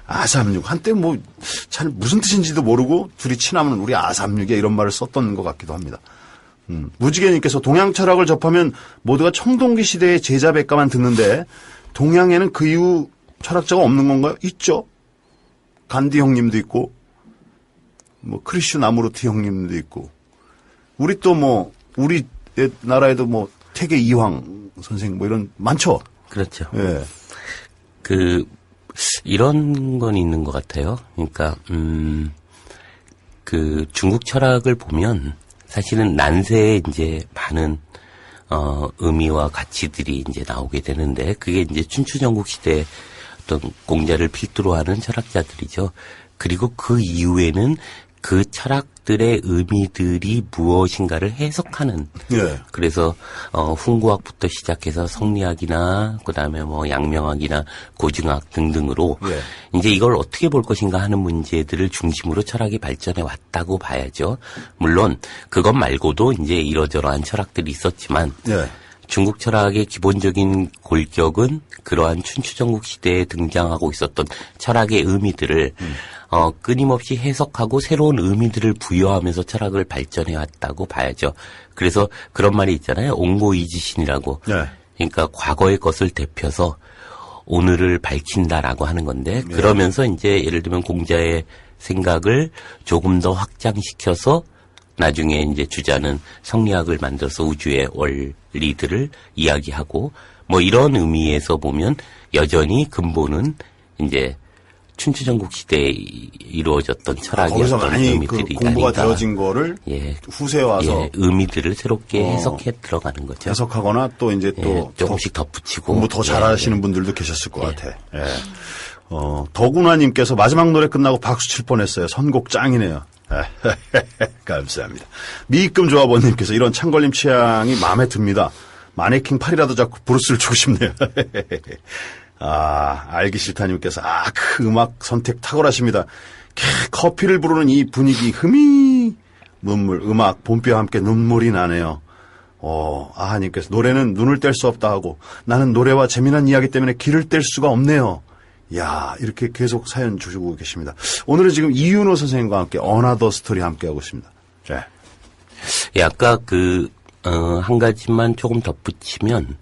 아삼육. 한때 잘 무슨 뜻인지도 모르고 둘이 친하면 우리 아삼육이야 이런 말을 썼던 것 같기도 합니다. 무지개님께서 동양 철학을 접하면 모두가 청동기 시대의 제자백가만 듣는데 동양에는 그 이후 철학자가 없는 건가요? 있죠. 간디 형님도 있고 크리슈 나무르트 형님도 있고 우리 또 우리 나라에도 태계 이황 선생 이런 많죠. 그렇죠. 예. 이런 건 있는 것 같아요. 그러니까 중국 철학을 보면 사실은 난세에 이제 많은 의미와 가치들이 이제 나오게 되는데 그게 이제 춘추전국 시대 어떤 공자를 필두로 하는 철학자들이죠. 그리고 그 이후에는 그 철학들의 의미들이 무엇인가를 해석하는. 예. 그래서 훈구학부터 시작해서 성리학이나 그다음에 양명학이나 고증학 등등으로 예. 이제 이걸 어떻게 볼 것인가 하는 문제들을 중심으로 철학이 발전해 왔다고 봐야죠. 물론 그것 말고도 이제 이러저러한 철학들이 있었지만 예. 중국 철학의 기본적인 골격은 그러한 춘추전국 시대에 등장하고 있었던 철학의 의미들을 끊임없이 해석하고 새로운 의미들을 부여하면서 철학을 발전해 왔다고 봐야죠. 그래서 그런 말이 있잖아요. 옹고이지신이라고. 네. 그러니까 과거의 것을 대표서 오늘을 밝힌다라고 하는 건데 그러면서 이제 예를 들면 공자의 생각을 조금 더 확장시켜서 나중에 이제 주자는 성리학을 만들어서 우주의 원리들을 이야기하고 이런 의미에서 보면 여전히 근본은 이제 춘추전국 시대에 이루어졌던 거기서 철학이었던 많이 의미들이 공부가 아닌가. 되어진 거를 후세에 와서 의미들을 새롭게 해석해 들어가는 거죠. 해석하거나 또 이제 또 조금씩 덧붙이고 공부 더 잘하시는 분들도 계셨을 것 같아. 예. 더구나님께서 마지막 노래 끝나고 박수 칠 뻔했어요. 선곡 짱이네요. 감사합니다. 미입금 조합원님께서 이런 창걸님 취향이 마음에 듭니다. 마네킹 팔이라도 잡고 브루스를 주고 싶네요. 알기 싫다님께서 그 음악 선택 탁월하십니다. 커피를 부르는 이 분위기 눈물 음악 봄비와 함께 눈물이 나네요. 님께서 노래는 눈을 뗄 수 없다 하고 나는 노래와 재미난 이야기 때문에 귀를 뗄 수가 없네요. 야, 이렇게 계속 사연 주시고 계십니다. 오늘은 지금 이윤호 선생님과 함께 어나더 스토리 함께 하고 있습니다. 네. 아까 한 가지만 조금 덧붙이면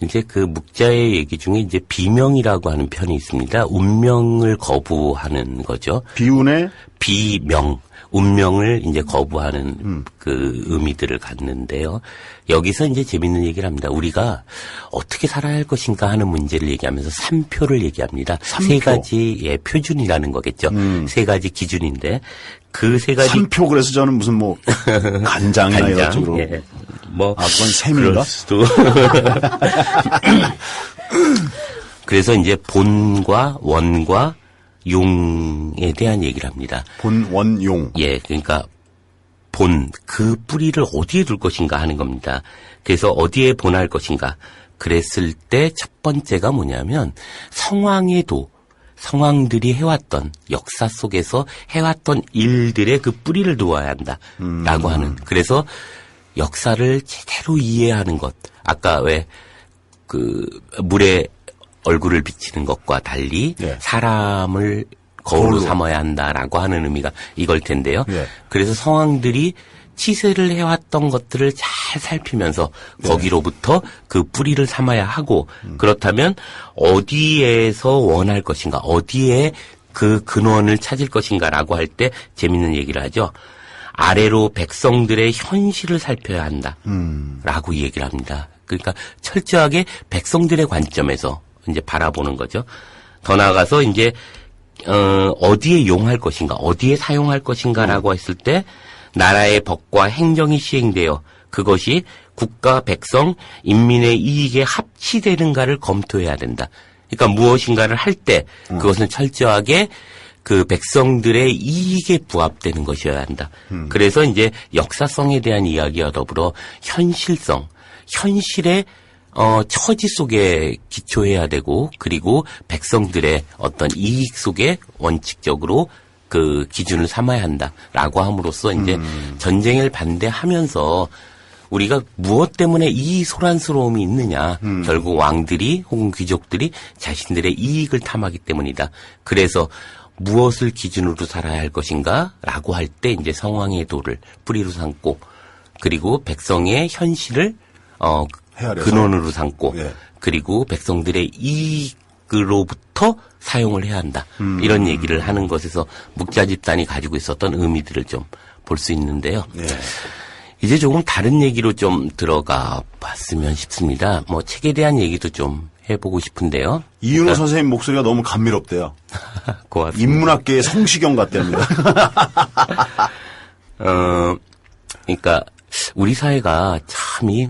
이제 그 묵자의 얘기 중에 이제 비명이라고 하는 편이 있습니다. 운명을 거부하는 거죠. 비운의 비명. 운명을 이제 거부하는 그 의미들을 갖는데요. 여기서 이제 재밌는 얘기를 합니다. 우리가 어떻게 살아야 할 것인가 하는 문제를 얘기하면서 3표를 얘기합니다. 3표. 세 가지 표준이라는 거겠죠. 세 가지 기준인데 그 세 가지 3표 그래서 저는 무슨 간장이나 이런 쪽으로 그건 셈인가? 그럴 수도. 그래서 이제 본과 원과 용에 대한 얘기를 합니다. 본, 원, 용. 그러니까 그 뿌리를 어디에 둘 것인가 하는 겁니다. 그래서 어디에 본할 것인가. 그랬을 때 첫 번째가 뭐냐면 성왕들이 해왔던 역사 속에서 해왔던 일들의 그 뿌리를 두어야 한다라고 하는. 그래서 역사를 제대로 이해하는 것. 아까 물에 얼굴을 비치는 것과 달리 사람을 거울로 삼아야 한다라고 하는 의미가 이걸 텐데요. 그래서 성왕들이 치세를 해왔던 것들을 잘 살피면서 거기로부터 그 뿌리를 삼아야 하고 그렇다면 어디에서 원할 것인가, 어디에 그 근원을 찾을 것인가라고 할 때 재밌는 얘기를 하죠. 아래로 백성들의 현실을 살펴야 한다. 라고 얘기를 합니다. 그러니까 철저하게 백성들의 관점에서 이제 바라보는 거죠. 더 나아가서 이제 어디에 용할 것인가, 어디에 사용할 것인가라고 했을 때 나라의 법과 행정이 시행되어 그것이 국가, 백성, 인민의 이익에 합치되는가를 검토해야 된다. 그러니까 무엇인가를 할 때 그것은 철저하게 그 백성들의 이익에 부합되는 것이어야 한다. 그래서 이제 역사성에 대한 이야기와 더불어 현실성, 현실의 처지 속에 기초해야 되고 그리고 백성들의 어떤 이익 속에 원칙적으로 그 기준을 삼아야 한다라고 함으로써 이제 전쟁을 반대하면서 우리가 무엇 때문에 이 소란스러움이 있느냐. 결국 왕들이 혹은 귀족들이 자신들의 이익을 탐하기 때문이다. 그래서 무엇을 기준으로 살아야 할 것인가 라고 할 때 이제 성왕의 도를 뿌리로 삼고 그리고 백성의 현실을 헤아려서. 근원으로 삼고 예. 그리고 백성들의 이익으로부터 사용을 해야 한다. 이런 얘기를 하는 것에서 묵자 집단이 가지고 있었던 의미들을 좀 볼 수 있는데요. 예. 이제 조금 다른 얘기로 좀 들어가 봤으면 싶습니다. 뭐 책에 대한 얘기도 좀 해보고 싶은데요. 이윤호 선생님 목소리가 너무 감미롭대요. 고맙습니다. 인문학계의 성시경 같답니다. 그러니까 우리 사회가 참이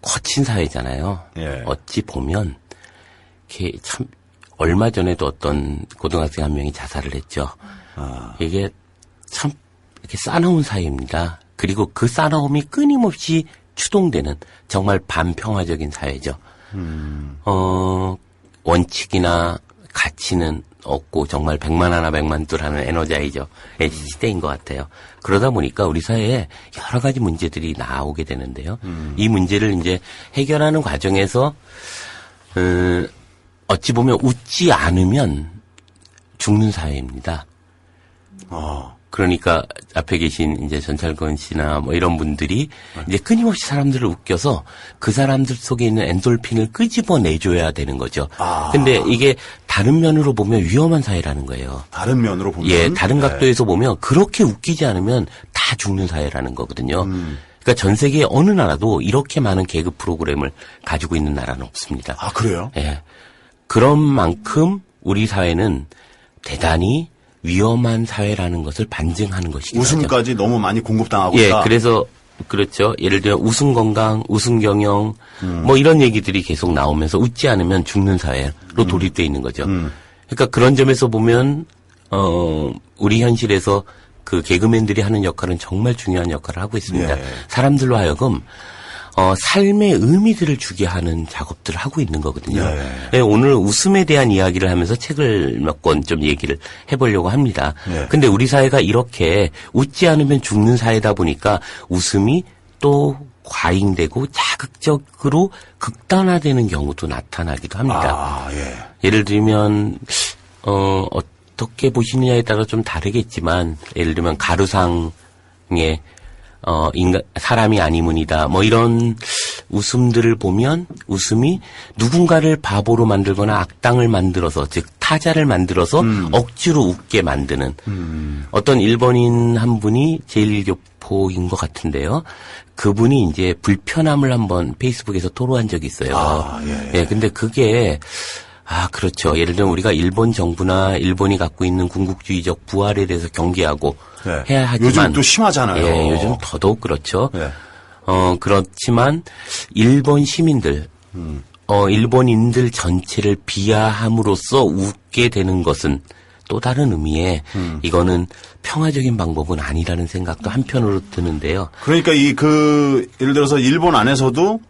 거친 사회잖아요. 예. 어찌 보면 이렇게 참 얼마 전에도 어떤 고등학생 한 명이 자살을 했죠. 이게 참 이렇게 싸나운 사회입니다. 그리고 그 싸나움이 끊임없이 추동되는 정말 반평화적인 사회죠. 원칙이나 가치는 없고 정말 백만 하나 백만 둘 하는 에너자이저의 시대인 것 같아요. 그러다 보니까 우리 사회에 여러 가지 문제들이 나오게 되는데요. 이 문제를 이제 해결하는 과정에서 어찌 보면 웃지 않으면 죽는 사회입니다. 그러니까 앞에 계신 이제 전철권 씨나 뭐 이런 분들이 이제 끊임없이 사람들을 웃겨서 그 사람들 속에 있는 엔돌핀을 끄집어 내줘야 되는 거죠. 근데 이게 다른 면으로 보면 위험한 사회라는 거예요. 다른 면으로 보면. 예, 다른 각도에서 보면 그렇게 웃기지 않으면 다 죽는 사회라는 거거든요. 그러니까 전 세계 어느 나라도 이렇게 많은 개그 프로그램을 가지고 있는 나라는 없습니다. 아, 그래요? 예. 그런 만큼 우리 사회는 대단히 위험한 사회라는 것을 반증하는 것이죠. 웃음까지 너무 많이 공급당하고 예, 있다. 그래서 그렇죠. 예를 들면 웃음 건강, 웃음 경영 뭐 이런 얘기들이 계속 나오면서 웃지 않으면 죽는 사회로 돌입돼 있는 거죠. 그러니까 그런 점에서 보면 우리 현실에서 그 개그맨들이 하는 역할은 정말 중요한 역할을 하고 있습니다. 예. 사람들로 하여금 삶의 의미들을 주게 하는 작업들을 하고 있는 거거든요. 예. 네, 오늘 웃음에 대한 이야기를 하면서 책을 몇 권 좀 얘기를 해보려고 합니다. 예. 근데 우리 사회가 이렇게 웃지 않으면 죽는 사회다 보니까 웃음이 또 과잉되고 자극적으로 극단화되는 경우도 나타나기도 합니다. 예. 예를 들면 어떻게 보시느냐에 따라 좀 다르겠지만 예를 들면 가루상의 사람이 아니문이다. 뭐 이런 웃음들을 보면 웃음이 누군가를 바보로 만들거나 악당을 만들어서 즉 타자를 만들어서 억지로 웃게 만드는 어떤 일본인 한 분이 제일교포인 것 같은데요. 그분이 이제 불편함을 한번 페이스북에서 토로한 적이 있어요. 예, 근데 그게 그렇죠. 예를 들면 우리가 일본 정부나 일본이 갖고 있는 군국주의적 부활에 대해서 경계하고 네. 해야 하지만 요즘 또 심하잖아요. 예, 요즘 더더욱 그렇죠. 네. 그렇지만 일본 시민들, 일본인들 전체를 비하함으로써 웃게 되는 것은 또 다른 의미의 이거는 평화적인 방법은 아니라는 생각도 한편으로 드는데요. 그러니까 예를 들어서 일본 안에서도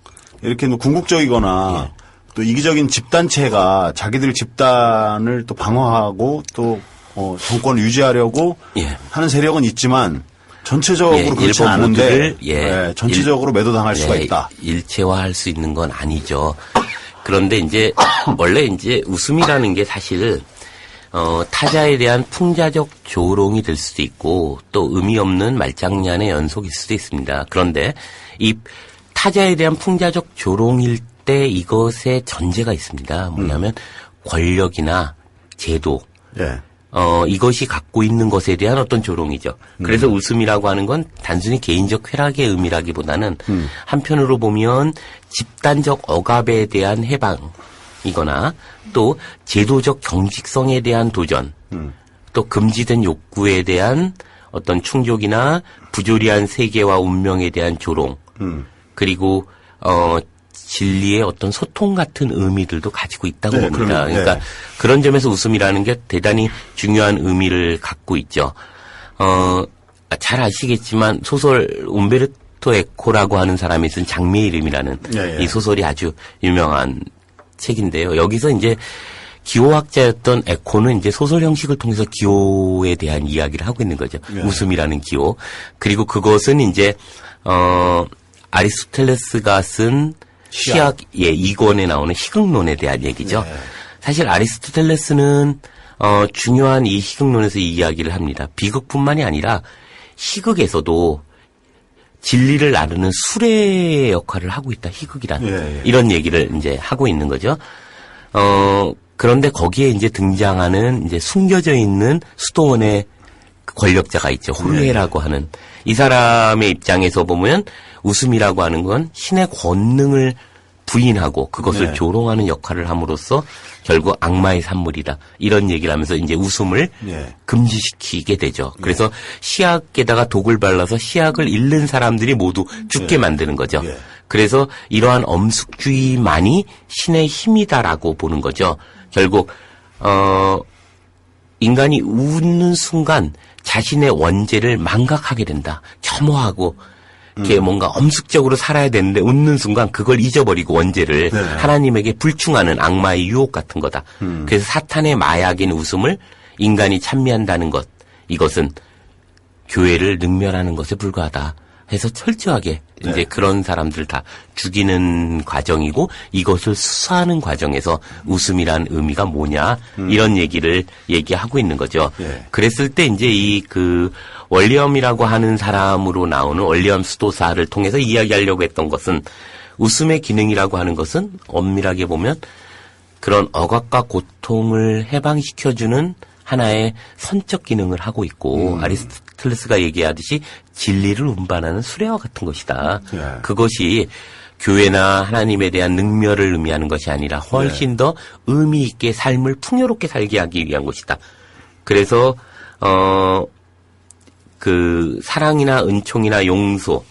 이렇게 궁극적이거나 또 이기적인 집단체가 자기들 집단을 또 방어하고 또 정권을 유지하려고 예. 하는 세력은 있지만 전체적으로 그렇지 일본 않은데 모두를 전체적으로 매도당할 수가 있다. 일체화할 수 있는 건 아니죠. 그런데 이제 원래 이제 웃음이라는 게 사실 타자에 대한 풍자적 조롱이 될 수도 있고 또 의미 없는 말장난의 연속일 수도 있습니다. 그런데 이 타자에 대한 풍자적 조롱일 때 이것에 전제가 있습니다. 뭐냐면 권력이나 제도, 예. 이것이 갖고 있는 것에 대한 어떤 조롱이죠. 그래서 웃음이라고 하는 건 단순히 개인적 쾌락의 의미라기보다는 한편으로 보면 집단적 억압에 대한 해방이거나 또 제도적 경직성에 대한 도전, 또 금지된 욕구에 대한 어떤 충족이나 부조리한 세계와 운명에 대한 조롱, 그리고 진리의 어떤 소통 같은 의미들도 가지고 있다고 네, 봅니다. 그럼요. 그러니까 네. 그런 점에서 웃음이라는 게 대단히 중요한 의미를 갖고 있죠. 잘 아시겠지만 소설 움베르토 에코라고 하는 사람이 쓴 장미의 이름이라는 예, 예. 이 소설이 아주 유명한 책인데요. 여기서 이제 기호학자였던 에코는 이제 소설 형식을 통해서 기호에 대한 이야기를 하고 있는 거죠. 예. 웃음이라는 기호. 그리고 그것은 이제 아리스토텔레스가 쓴 시학, 2권에 나오는 희극론에 대한 얘기죠. 네. 사실 아리스토텔레스는 중요한 이 희극론에서 이 이야기를 합니다. 비극뿐만이 아니라 희극에서도 진리를 나누는 수레의 역할을 하고 있다. 희극이란 예. 이런 얘기를 이제 하고 있는 거죠. 그런데 거기에 이제 등장하는 이제 숨겨져 있는 수도원의 권력자가 있죠. 홀레라고 하는 이 사람의 입장에서 보면 웃음이라고 하는 건 신의 권능을 부인하고 그것을 네. 조롱하는 역할을 함으로써 결국 악마의 산물이다. 이런 얘기를 하면서 이제 웃음을 네. 금지시키게 되죠. 그래서 시약에다가 독을 발라서 시약을 잃는 사람들이 모두 죽게 만드는 거죠. 네. 그래서 이러한 엄숙주의만이 신의 힘이다라고 보는 거죠. 결국 인간이 웃는 순간 자신의 원죄를 망각하게 된다. 혐오하고 이렇게 뭔가 엄숙적으로 살아야 되는데 웃는 순간 그걸 잊어버리고 원죄를 네. 하나님에게 불충하는 악마의 유혹 같은 거다. 그래서 사탄의 마약인 웃음을 인간이 찬미한다는 것. 이것은 교회를 능멸하는 것에 불과하다. 해서 철저하게 네. 이제 그런 사람들 다 죽이는 과정이고 이것을 수사하는 과정에서 웃음이란 의미가 뭐냐 이런 얘기를 얘기하고 있는 거죠. 예. 그랬을 때 이제 이 그 월리엄이라고 하는 사람으로 나오는 월리엄 수도사를 통해서 이야기하려고 했던 것은 웃음의 기능이라고 하는 것은 엄밀하게 보면 그런 억압과 고통을 해방시켜주는 하나의 선적 기능을 하고 있고 아리스토텔레스가 얘기하듯이 진리를 운반하는 수레와 같은 것이다. 예. 그것이 교회나 하나님에 대한 능멸을 의미하는 것이 아니라 훨씬 더 의미 있게 삶을 풍요롭게 살게 하기 위한 것이다. 그래서 그 사랑이나 은총이나 용서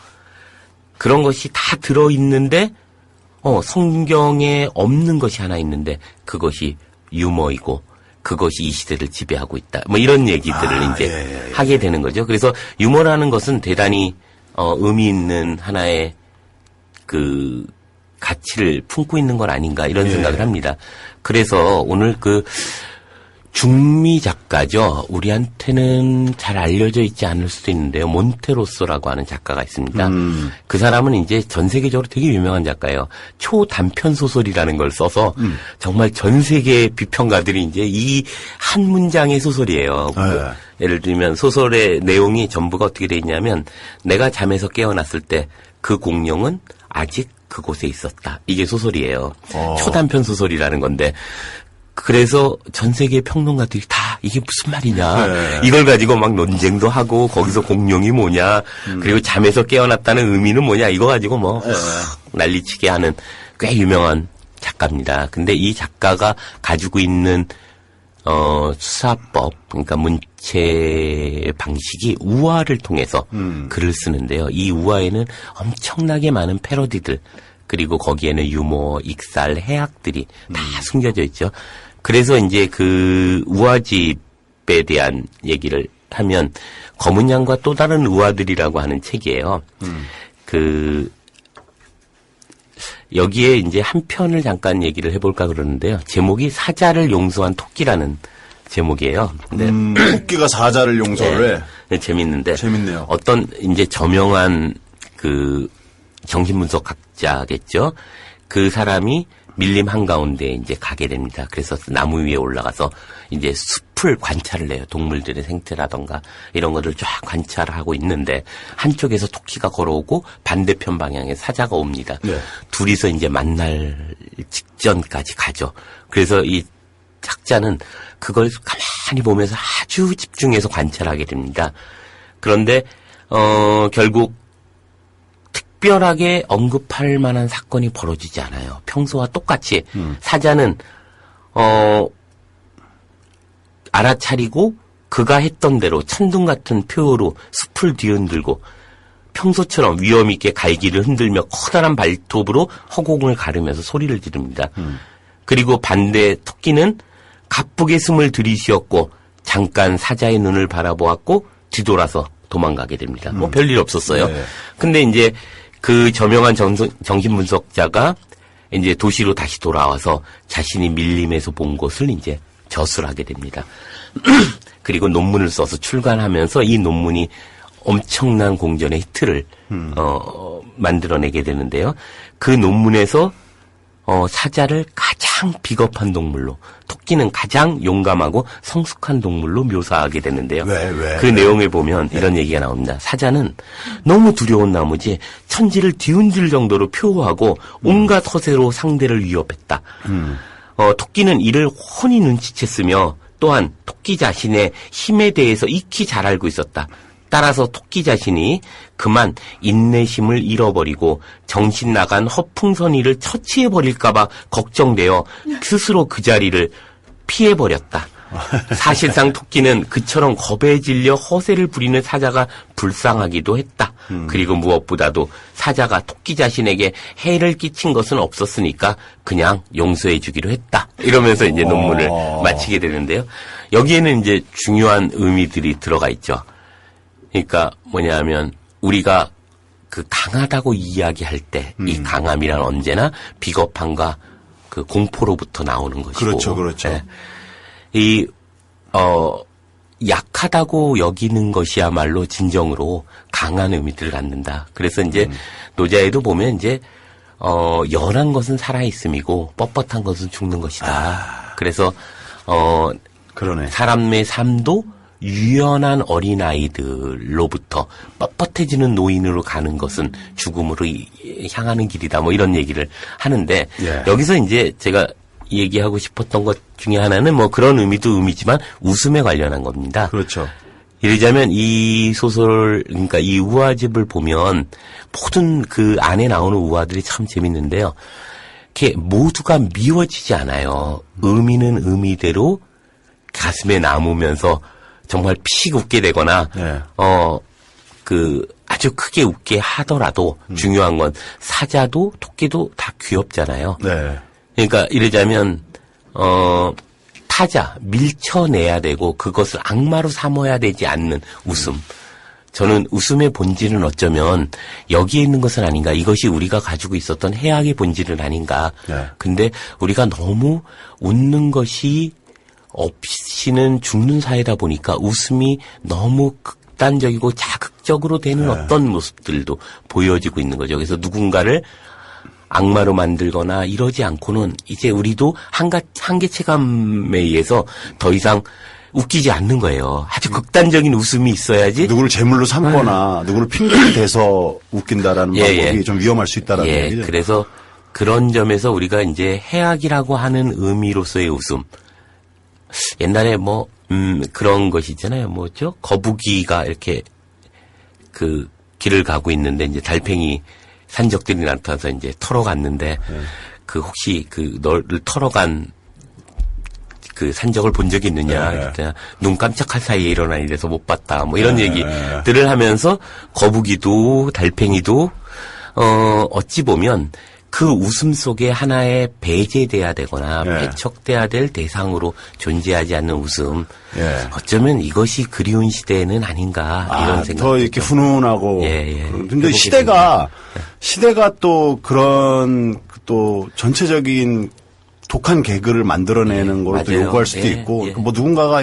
그런 것이 다 들어있는데 성경에 없는 것이 하나 있는데 그것이 유머이고 그것이 이 시대를 지배하고 있다. 뭐 이런 얘기들을 이제 예. 하게 되는 거죠. 그래서 유머라는 것은 대단히 의미 있는 하나의 그 가치를 품고 있는 건 아닌가 이런 예. 생각을 합니다. 그래서 오늘 그 중미 작가죠. 우리한테는 잘 알려져 있지 않을 수도 있는데요. 몬테로소라고 하는 작가가 있습니다. 그 사람은 이제 전 세계적으로 되게 유명한 작가예요. 초단편 소설이라는 걸 써서 정말 전 세계 비평가들이 이제 이 한 문장의 소설이에요. 네. 예를 들면 소설의 내용이 전부가 어떻게 돼 있냐면 내가 잠에서 깨어났을 때 그 공룡은 아직 그곳에 있었다. 이게 소설이에요. 초단편 소설이라는 건데 그래서 전 세계 평론가들이 다 이게 무슨 말이냐. 네. 이걸 가지고 막 논쟁도 하고 거기서 공룡이 뭐냐. 그리고 잠에서 깨어났다는 의미는 뭐냐. 이거 가지고 뭐 난리치게 하는 꽤 유명한 작가입니다. 근데 이 작가가 가지고 있는 수사법, 그러니까 문체 방식이 우화를 통해서 글을 쓰는데요. 이 우화에는 엄청나게 많은 패러디들, 그리고 거기에는 유머, 익살, 해악들이 다 숨겨져 있죠. 그래서 이제 그 우화집에 대한 얘기를 하면 검은 양과 또 다른 우화들이라고 하는 책이에요. 여기에 이제 한 편을 잠깐 얘기를 해볼까 그러는데요. 제목이 사자를 용서한 토끼라는 제목이에요. 근데 토끼가 사자를 용서를 해. 네, 재밌는데. 재밌네요. 어떤 이제 저명한 그 정신분석학자겠죠. 그 사람이 밀림 한가운데 이제 가게 됩니다. 그래서 나무 위에 올라가서 이제 숲을 관찰을 해요. 동물들의 생태라던가 이런 것을 쫙 관찰하고 있는데 한쪽에서 토끼가 걸어오고 반대편 방향에 사자가 옵니다. 네. 둘이서 이제 만날 직전까지 가죠. 그래서 이 학자는 그걸 가만히 가만히 보면서 아주 집중해서 관찰하게 됩니다. 그런데 결국 특별하게 언급할 만한 사건이 벌어지지 않아요. 평소와 똑같이 사자는 알아차리고 그가 했던 대로 천둥 같은 표어로 숲을 뒤흔들고 평소처럼 위험 있게 갈기를 흔들며 커다란 발톱으로 허공을 가르면서 소리를 지릅니다. 그리고 반대 토끼는 가쁘게 숨을 들이쉬었고 잠깐 사자의 눈을 바라보았고 뒤돌아서 도망가게 됩니다. 뭐 별일 없었어요. 네. 근데 이제 그 저명한 정신분석자가 이제 도시로 다시 돌아와서 자신이 밀림에서 본 것을 이제 저술하게 됩니다. 그리고 논문을 써서 출간하면서 이 논문이 엄청난 공전의 히트를 만들어내게 되는데요. 그 논문에서 사자를 가장 비겁한 동물로, 토끼는 가장 용감하고 성숙한 동물로 묘사하게 되는데요. 왜? 그 내용을 보면 이런 얘기가 나옵니다. 사자는 너무 두려운 나머지 천지를 뒤흔들 정도로 표호하고 온갖 허세로 상대를 위협했다. 토끼는 이를 훤히 눈치챘으며 또한 토끼 자신의 힘에 대해서 익히 잘 알고 있었다. 따라서 토끼 자신이 그만 인내심을 잃어버리고 정신 나간 허풍선이를 처치해버릴까봐 걱정되어 스스로 그 자리를 피해버렸다. 사실상 토끼는 그처럼 겁에 질려 허세를 부리는 사자가 불쌍하기도 했다. 그리고 무엇보다도 사자가 토끼 자신에게 해를 끼친 것은 없었으니까 그냥 용서해 주기로 했다. 이러면서 이제 논문을 마치게 되는데요. 여기에는 이제 중요한 의미들이 들어가 있죠. 그러니까 뭐냐면 우리가 그 강하다고 이야기할 때 이 강함이란 언제나 비겁함과 그 공포로부터 나오는 것이고. 그렇죠. 네. 약하다고 여기는 것이야말로 진정으로 강한 의미들을 갖는다. 그래서 이제 노자에도 보면 이제 연한 것은 살아있음이고 뻣뻣한 것은 죽는 것이다. 그래서 그러네. 사람의 삶도 유연한 어린아이들로부터 뻣뻣해지는 노인으로 가는 것은 죽음으로 향하는 길이다. 뭐 이런 얘기를 하는데 예. 여기서 이제 제가 얘기하고 싶었던 것 중에 하나는 뭐 그런 의미도 의미지만 웃음에 관련한 겁니다. 그렇죠. 예를 이 소설, 그러니까 이 우화집을 보면 모든 그 안에 나오는 우화들이 참 재밌는데요. 이렇게 모두가 미워지지 않아요. 의미는 의미대로 가슴에 남으면서 정말 픽 웃게 되거나, 네. 아주 크게 웃게 하더라도 중요한 건 사자도 토끼도 다 귀엽잖아요. 네. 그러니까 이러자면 타자 밀쳐내야 되고 그것을 악마로 삼아야 되지 않는 웃음. 저는 웃음의 본질은 어쩌면 여기에 있는 것은 아닌가. 이것이 우리가 가지고 있었던 해악의 본질은 아닌가. 네. 근데 우리가 너무 웃는 것이 없이는 죽는 사회다 보니까 웃음이 너무 극단적이고 자극적으로 되는 어떤 모습들도 보여지고 있는 거죠. 그래서 누군가를 악마로 만들거나 이러지 않고는 이제 우리도 한계체감에 의해서 더 이상 웃기지 않는 거예요. 아주 극단적인 웃음이 있어야지. 누구를 제물로 삼거나 누구를 핑계를 대서 웃긴다라는 방법이 좀 위험할 수 있다라는 얘기죠. 그래서 그런 점에서 우리가 이제 해악이라고 하는 의미로서의 웃음. 옛날에 그런 것이 있잖아요. 뭐죠? 거북이가 이렇게 그 길을 가고 있는데 이제 달팽이 산적들이 나타나서 이제 털어갔는데 그 혹시 그 너를 털어간 그 산적을 본 적이 있느냐? 그랬더니 눈 깜짝할 사이에 일어나니 돼서 못 봤다. 뭐 이런 얘기들을 하면서 거북이도 달팽이도 어찌 보면 그 웃음 속에 하나의 배제돼야 되거나 배척돼야 될 대상으로 존재하지 않는 웃음. 어쩌면 이것이 그리운 시대에는 아닌가 이런 생각. 더 이렇게 훈훈하고. 근데 시대가 또 그런 또 전체적인 독한 개그를 만들어내는 걸 또 요구할 수도 있고 뭐 누군가가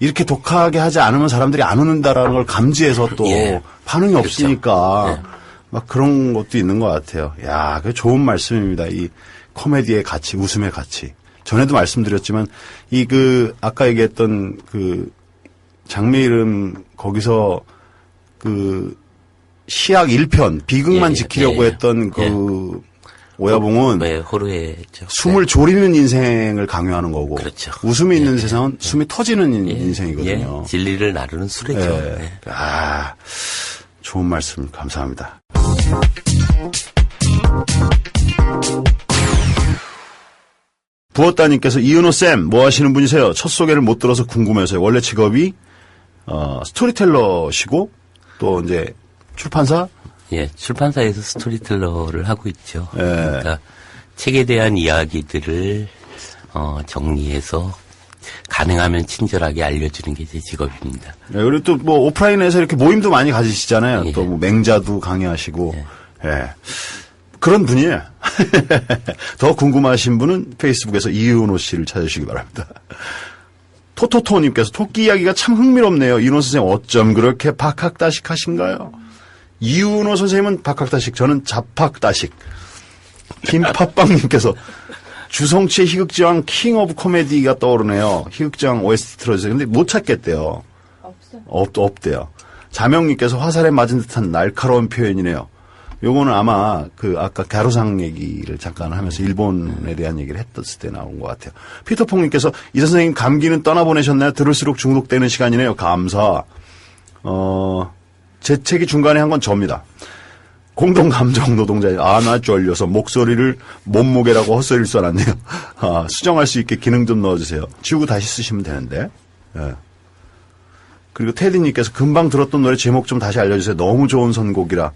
이렇게 독하게 하지 않으면 사람들이 안 웃는다라는 걸 감지해서 또 반응이 없으니까 막 그런 것도 있는 것 같아요. 야, 그 좋은 말씀입니다. 이 코미디의 가치, 웃음의 가치. 전에도 말씀드렸지만 아까 얘기했던 그 장미 이름 거기서 그 시약 1편 비극만 지키려고 했던 그 오야봉은 네, 호루해죠. 숨을 졸이는 인생을 강요하는 거고 그렇죠. 웃음이 있는 세상은 숨이 터지는 인생이거든요. 예, 진리를 나누는 수레죠. 예. 네. 아, 좋은 말씀 감사합니다. 부었다님께서 이은호쌤 뭐 하시는 분이세요? 첫 소개를 못 들어서 궁금해서요. 원래 직업이 스토리텔러시고 또 이제 출판사? 예, 출판사에서 스토리텔러를 하고 있죠. 예. 그러니까 책에 대한 이야기들을 정리해서 가능하면 친절하게 알려주는 게 제 직업입니다. 예, 그리고 또 뭐 오프라인에서 이렇게 모임도 많이 가지시잖아요. 예. 또 뭐 맹자도 강의하시고. 예. 그런 분이에요. 더 궁금하신 분은 페이스북에서 이은호 씨를 찾으시기 바랍니다. 토토토님께서 토끼 이야기가 참 흥미롭네요. 이은호 선생님 어쩜 그렇게 박학다식하신가요? 이은호 선생님은 박학다식, 저는 잡학다식. 김팥빵님께서 주성치의 희극지왕 킹 오브 코미디가 떠오르네요. 희극지왕 OST 틀어주세요. 근데 못 찾겠대요. 없대요. 자명님께서 화살에 맞은 듯한 날카로운 표현이네요. 요거는 아마 아까 가로상 얘기를 잠깐 하면서 일본에 대한 얘기를 했었을 때 나온 것 같아요. 피터퐁님께서 이 선생님 감기는 떠나보내셨나요? 들을수록 중독되는 시간이네요. 감사. 제 책이 중간에 한 건 접니다. 공동감정 노동자의 나 쫄려서 목소리를 몸무게라고 헛소리를 써놨네요. 수정할 수 있게 기능 좀 넣어주세요. 지우고 다시 쓰시면 되는데. 예. 그리고 테디님께서 금방 들었던 노래 제목 좀 다시 알려주세요. 너무 좋은 선곡이라.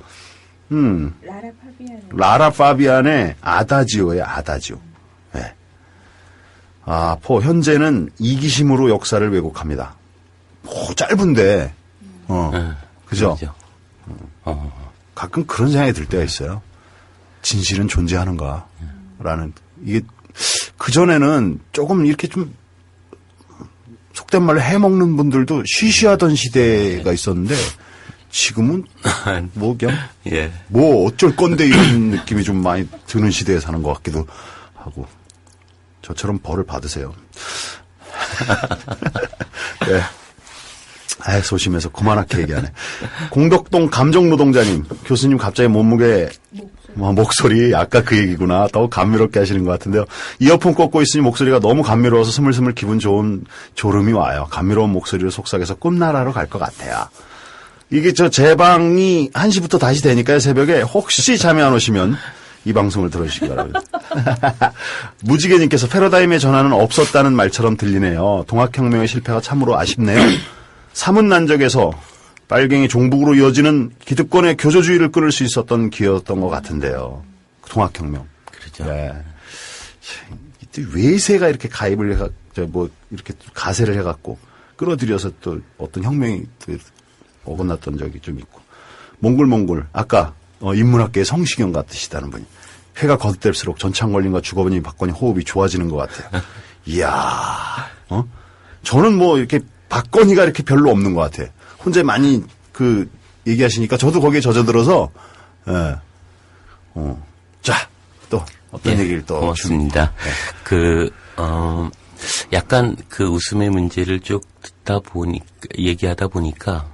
라라 파비안의 아다지오예요. 아다지오. 네. 현재는 이기심으로 역사를 왜곡합니다. 짧은데 그죠? 가끔 그런 생각이 들 때가 있어요. 진실은 존재하는가? 라는 이게 그전에는 조금 이렇게 좀 속된 말로 해먹는 분들도 쉬쉬하던 시대가 있었는데 지금은 예. 뭐 어쩔 건데 이런 느낌이 좀 많이 드는 시대에 사는 것 같기도 하고 저처럼 벌을 받으세요. 예. 소심해서 그만하게 얘기하네. 공덕동 감정노동자님, 교수님 갑자기 몸무게, 목소리, 아까 그 얘기구나. 더욱 감미롭게 하시는 것 같은데요. 이어폰 꽂고 있으니 목소리가 너무 감미로워서 스물스물 기분 좋은 졸음이 와요. 감미로운 목소리로 속삭여서 꿈나라로 갈 것 같아요. 이게 제 방이 1시부터 다시 되니까요, 새벽에. 혹시 잠이 안 오시면 이 방송을 들어주시기 바랍니다. 무지개님께서 패러다임의 전환은 없었다는 말처럼 들리네요. 동학혁명의 실패가 참으로 아쉽네요. 사문난적에서 빨갱이 종북으로 이어지는 기득권의 교조주의를 끊을 수 있었던 기회였던 것 같은데요. 동학혁명. 그렇죠. 네. 외세가 이렇게 가입을 이렇게 가세를 해갖고 끌어들여서 또 어떤 혁명이 어긋났던 적이 좀 있고. 몽골. 아까 인문학계의 성시경 같으시다는 분이. 회가 거듭될수록 전창걸님과 주거분이 박건희 호흡이 좋아지는 것 같아요. 이야, 저는 이렇게 박건희가 이렇게 별로 없는 것 같아요. 혼자 많이 얘기하시니까 저도 거기에 젖어들어서, 예. 자, 또 어떤 얘기를 또. 고맙습니다. 약간 웃음의 문제를 쭉 얘기하다 보니까,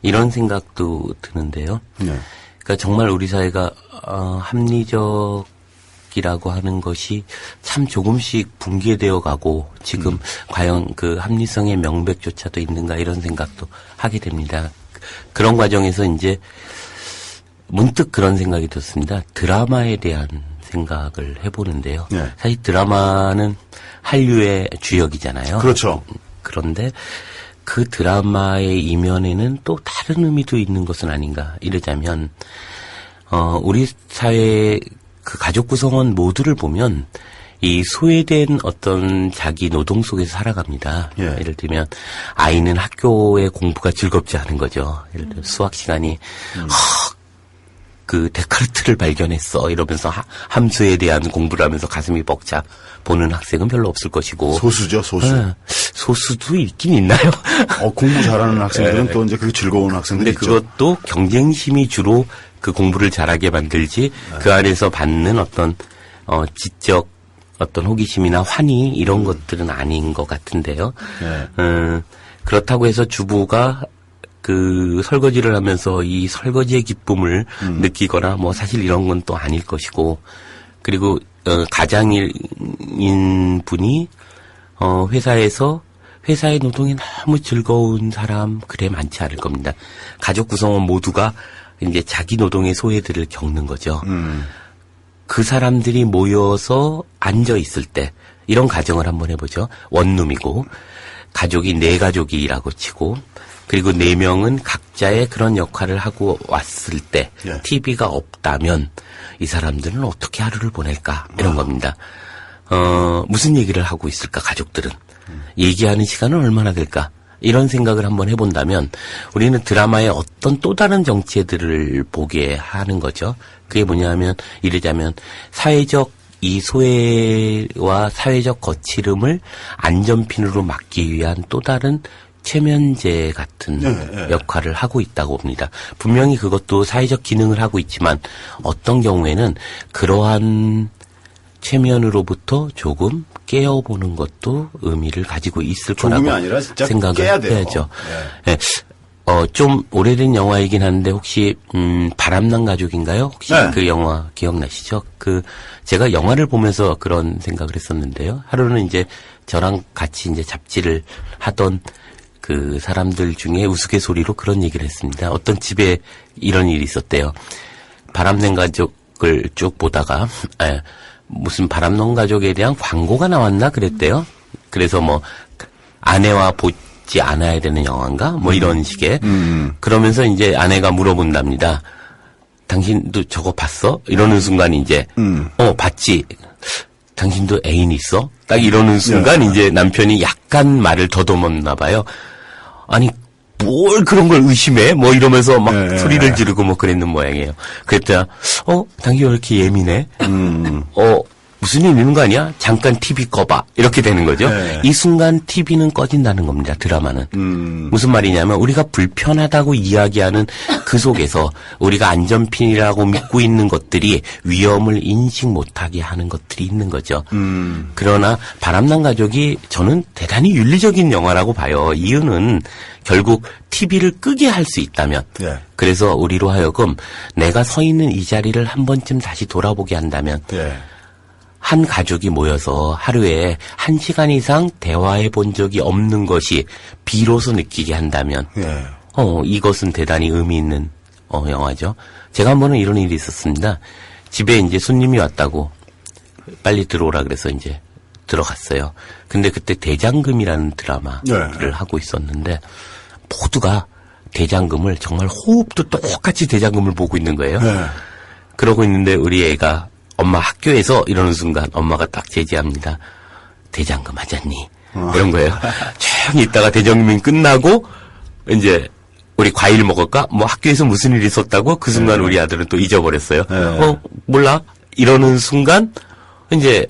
이런 생각도 드는데요. 네. 그러니까 정말 우리 사회가 합리적이라고 하는 것이 참 조금씩 붕괴되어 가고 지금 과연 그 합리성의 명백조차도 있는가 이런 생각도 하게 됩니다. 그런 과정에서 이제 문득 그런 생각이 들었습니다. 드라마에 대한 생각을 해보는데요. 네. 사실 드라마는 한류의 주역이잖아요. 그렇죠. 그런데 그 드라마의 이면에는 또 다른 의미도 있는 것은 아닌가. 이러자면, 우리 사회의 그 가족 구성원 모두를 보면 이 소외된 어떤 자기 노동 속에서 살아갑니다. 예. 예를 들면 아이는 학교의 공부가 즐겁지 않은 거죠. 예를 들어 수학 시간이 그 데카르트를 발견했어 이러면서 함수에 대한 공부를 하면서 가슴이 벅차 보는 학생은 별로 없을 것이고 소수죠, 소수. 네. 소수도 있긴 있나요? 공부 잘하는 학생들은 또 이제 그게 즐거운 학생들이 근데 있죠. 그것도 경쟁심이 주로 그 공부를 잘하게 만들지 그 안에서 받는 어떤 지적 어떤 호기심이나 환희 이런 것들은 아닌 것 같은데요. 네. 그렇다고 해서 주부가 그 설거지를 하면서 이 설거지의 기쁨을 느끼거나 뭐 사실 이런 건 또 아닐 것이고 그리고 가장인 분이 회사의 노동이 너무 즐거운 사람 그래 많지 않을 겁니다. 가족 구성원 모두가 이제 자기 노동의 소외들을 겪는 거죠. 그 사람들이 모여서 앉아 있을 때 이런 가정을 한번 해보죠. 원룸이고 가족이 4가족이라고 치고 그리고 4명은 각자의 그런 역할을 하고 왔을 때 예. TV가 없다면 이 사람들은 어떻게 하루를 보낼까 이런 겁니다. 무슨 얘기를 하고 있을까 가족들은. 얘기하는 시간은 얼마나 될까? 이런 생각을 한번 해본다면 우리는 드라마의 어떤 또 다른 정체들을 보게 하는 거죠. 그게 뭐냐면 이르자면 사회적 이 소외와 사회적 거칠음을 안전핀으로 막기 위한 또 다른 최면제 같은 역할을 하고 있다고 봅니다. 분명히 그것도 사회적 기능을 하고 있지만 어떤 경우에는 그러한 최면으로부터 조금 깨어보는 것도 의미를 가지고 있을 거라고 조금이 아니라 진짜 생각을 깨야 돼요. 해야죠. 네. 좀 오래된 영화이긴 한데 혹시 바람난 가족인가요? 혹시 네. 그 영화 기억나시죠? 제가 영화를 보면서 그런 생각을 했었는데요. 하루는 이제 저랑 같이 이제 잡지를 하던 그 사람들 중에 우스갯소리로 그런 얘기를 했습니다. 어떤 집에 이런 일이 있었대요. 바람난 가족을 쭉 보다가 무슨 바람난 가족에 대한 광고가 나왔나 그랬대요. 그래서 뭐 아내와 보지 않아야 되는 영화인가 뭐 이런 식의 그러면서 이제 아내가 물어본답니다. 당신도 저거 봤어? 이러는 순간 이제 봤지. 당신도 애인 있어? 딱 이러는 순간 이제 남편이 약간 말을 더듬었나 봐요. 아니 뭘 그런 걸 의심해? 뭐 이러면서 막 소리를 지르고 뭐 그랬는 모양이에요. 그랬더니 당신 왜 이렇게 예민해? 무슨 일 있는 거 아니야? 잠깐 TV 꺼봐. 이렇게 되는 거죠. 네. 이 순간 TV는 꺼진다는 겁니다. 드라마는. 무슨 말이냐면 우리가 불편하다고 이야기하는 그 속에서 우리가 안전핀이라고 믿고 있는 것들이 위험을 인식 못하게 하는 것들이 있는 거죠. 그러나 바람난 가족이 저는 대단히 윤리적인 영화라고 봐요. 이유는 결국 TV를 끄게 할 수 있다면 예. 그래서 우리로 하여금 내가 서 있는 이 자리를 한 번쯤 다시 돌아보게 한다면 예. 한 가족이 모여서 하루에 1시간 이상 대화해 본 적이 없는 것이 비로소 느끼게 한다면 예. 이것은 대단히 의미 있는 영화죠. 제가 한 번은 이런 일이 있었습니다. 집에 이제 손님이 왔다고 빨리 들어오라 그래서 이제 들어갔어요. 근데 그때 대장금이라는 드라마를 하고 있었는데 모두가 대장금을 정말 호흡도 똑같이 대장금을 보고 있는 거예요. 그러고 있는데 우리 애가 엄마 학교에서 이러는 순간 엄마가 딱 제지합니다. 대장금 하잖니. 이런 거예요. 조용히 있다가 대장금이 끝나고 이제 우리 과일 먹을까? 뭐 학교에서 무슨 일이 있었다고? 그 순간 우리 아들은 또 잊어버렸어요. 몰라? 이러는 순간 이제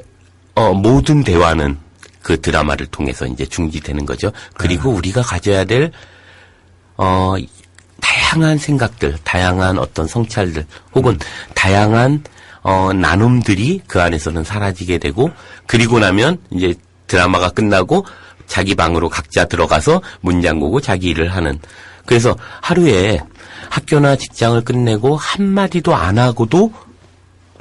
모든 대화는 그 드라마를 통해서 이제 중지되는 거죠. 그리고 우리가 가져야 될 다양한 생각들, 다양한 어떤 성찰들, 혹은 다양한 나눔들이 그 안에서는 사라지게 되고, 그리고 나면 이제 드라마가 끝나고 자기 방으로 각자 들어가서 문 잠그고 자기 일을 하는. 그래서 하루에 학교나 직장을 끝내고 한마디도 안 하고도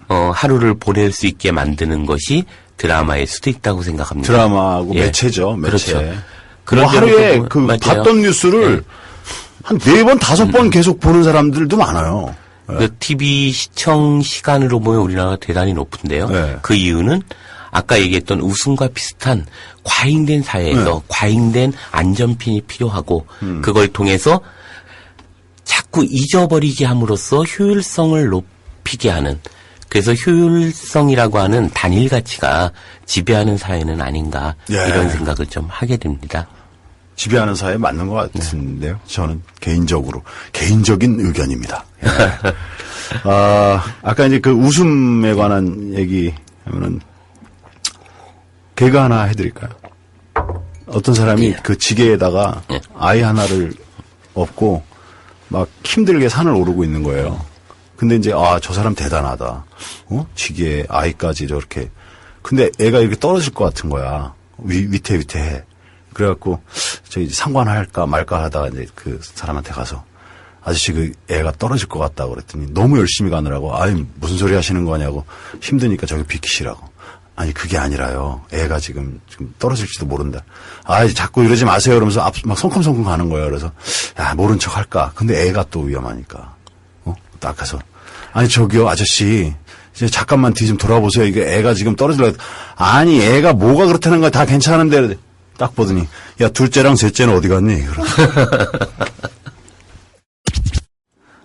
하루를 보낼 수 있게 만드는 것이 드라마일 수도 있다고 생각합니다. 드라마하고 예. 매체죠. 매체. 그렇죠. 그런 하루에 점으로 그 보면- 맞아요. 봤던 뉴스를 한 4번, 5번 계속 보는 사람들도 많아요. 그 TV 시청 시간으로 보면 우리나라가 대단히 높은데요. 네. 그 이유는 아까 얘기했던 웃음과 비슷한 과잉된 사회에서 과잉된 안전핀이 필요하고 그걸 통해서 자꾸 잊어버리게 함으로써 효율성을 높이게 하는, 그래서 효율성이라고 하는 단일 가치가 지배하는 사회는 아닌가 이런 생각을 좀 하게 됩니다. 지배하는 사회에 맞는 것 같은데요. 저는 개인적인 의견입니다. 예. 아까 이제 그 웃음에 관한 얘기 하면은 개그 하나 해드릴까요? 어떤 사람이 그 지게에다가 아이 하나를 업고 막 힘들게 산을 오르고 있는 거예요. 근데 이제 저 사람 대단하다. 지게에 아이까지 저렇게. 근데 애가 이렇게 떨어질 것 같은 거야. 위태위태해. 그래갖고 저기 상관할까 말까 하다가 이제 그 사람한테 가서 아저씨 그 애가 떨어질 것 같다고 그랬더니 너무 열심히 가느라고 아니 무슨 소리 하시는 거냐고 힘드니까 저기 비키시라고. 아니 그게 아니라요. 애가 지금 떨어질지도 모른다. 아 자꾸 이러지 마세요. 이러면서 막 성큼성큼 가는 거예요. 그래서 야 모른 척 할까. 근데 애가 또 위험하니까. 딱 가서 아니 저기요 아저씨 이제 잠깐만 뒤 좀 돌아보세요. 이게 애가 지금 떨어질라. 아니 애가 뭐가 그렇다는 거야. 다 괜찮은데 딱 보더니 야 둘째랑 셋째는 어디 갔니?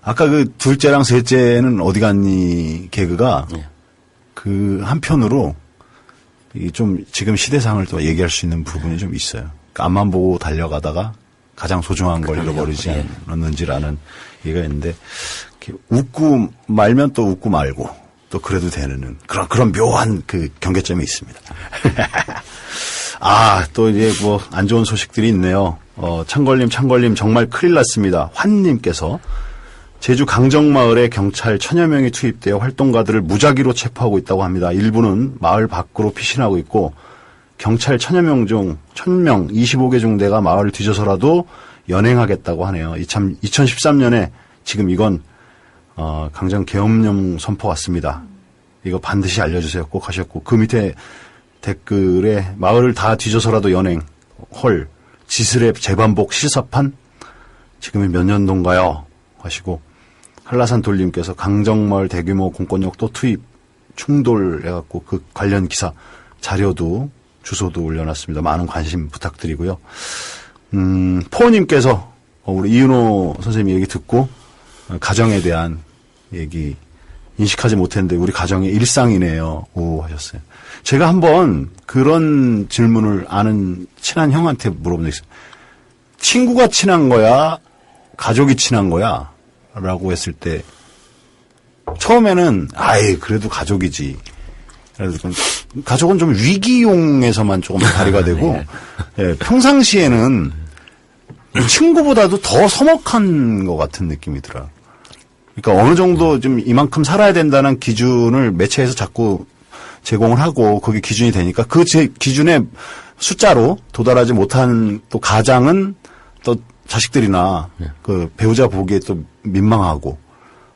아까 그 둘째랑 셋째는 어디 갔니 개그가 그 한편으로 이 좀 지금 시대상을 또 얘기할 수 있는 부분이 좀 있어요. 그러니까 앞만 보고 달려가다가 가장 소중한 걸 잃어버리지 않았는지라는 얘기가 있는데 웃고 말면 또 웃고 말고 또 그래도 되는 그런 묘한 그 경계점이 있습니다. 아, 또 이제 뭐 안 좋은 소식들이 있네요. 창걸님 정말 큰일 났습니다. 환님께서 제주 강정마을에 경찰 1000여 명이 투입되어 활동가들을 무작위로 체포하고 있다고 합니다. 일부는 마을 밖으로 피신하고 있고 경찰 1000여 명 중 1000명 25개 중대가 마을을 뒤져서라도 연행하겠다고 하네요. 2013년에 지금 이건 강정 계엄령 선포 왔습니다. 이거 반드시 알려주세요. 꼭 하셨고 그 밑에 댓글에 마을을 다 뒤져서라도 연행 헐 지슬의 재반복 실사판 지금이 몇 년도인가요? 하시고 한라산 돌림께서 강정마을 대규모 공권력 또 투입 충돌해갖고 그 관련 기사 자료도 주소도 올려놨습니다. 많은 관심 부탁드리고요. 포님께서 우리 이은호 선생님 얘기 듣고 가정에 대한 얘기 인식하지 못했는데 우리 가정의 일상이네요. 오 하셨어요. 제가 한번 그런 질문을 아는 친한 형한테 물어본 적 있어요. 친구가 친한 거야? 가족이 친한 거야? 라고 했을 때 처음에는 아이 그래도 가족이지. 그래서 가족은 좀 위기용에서만 조금 다리가 되고 예, 평상시에는 친구보다도 더 서먹한 것 같은 느낌이 들어요. 그러니까 어느 정도 좀 이만큼 살아야 된다는 기준을 매체에서 자꾸 제공을 하고 그게 기준이 되니까 그 기준의 숫자로 도달하지 못한 또 가장은 또 자식들이나 그 배우자 보기에 또 민망하고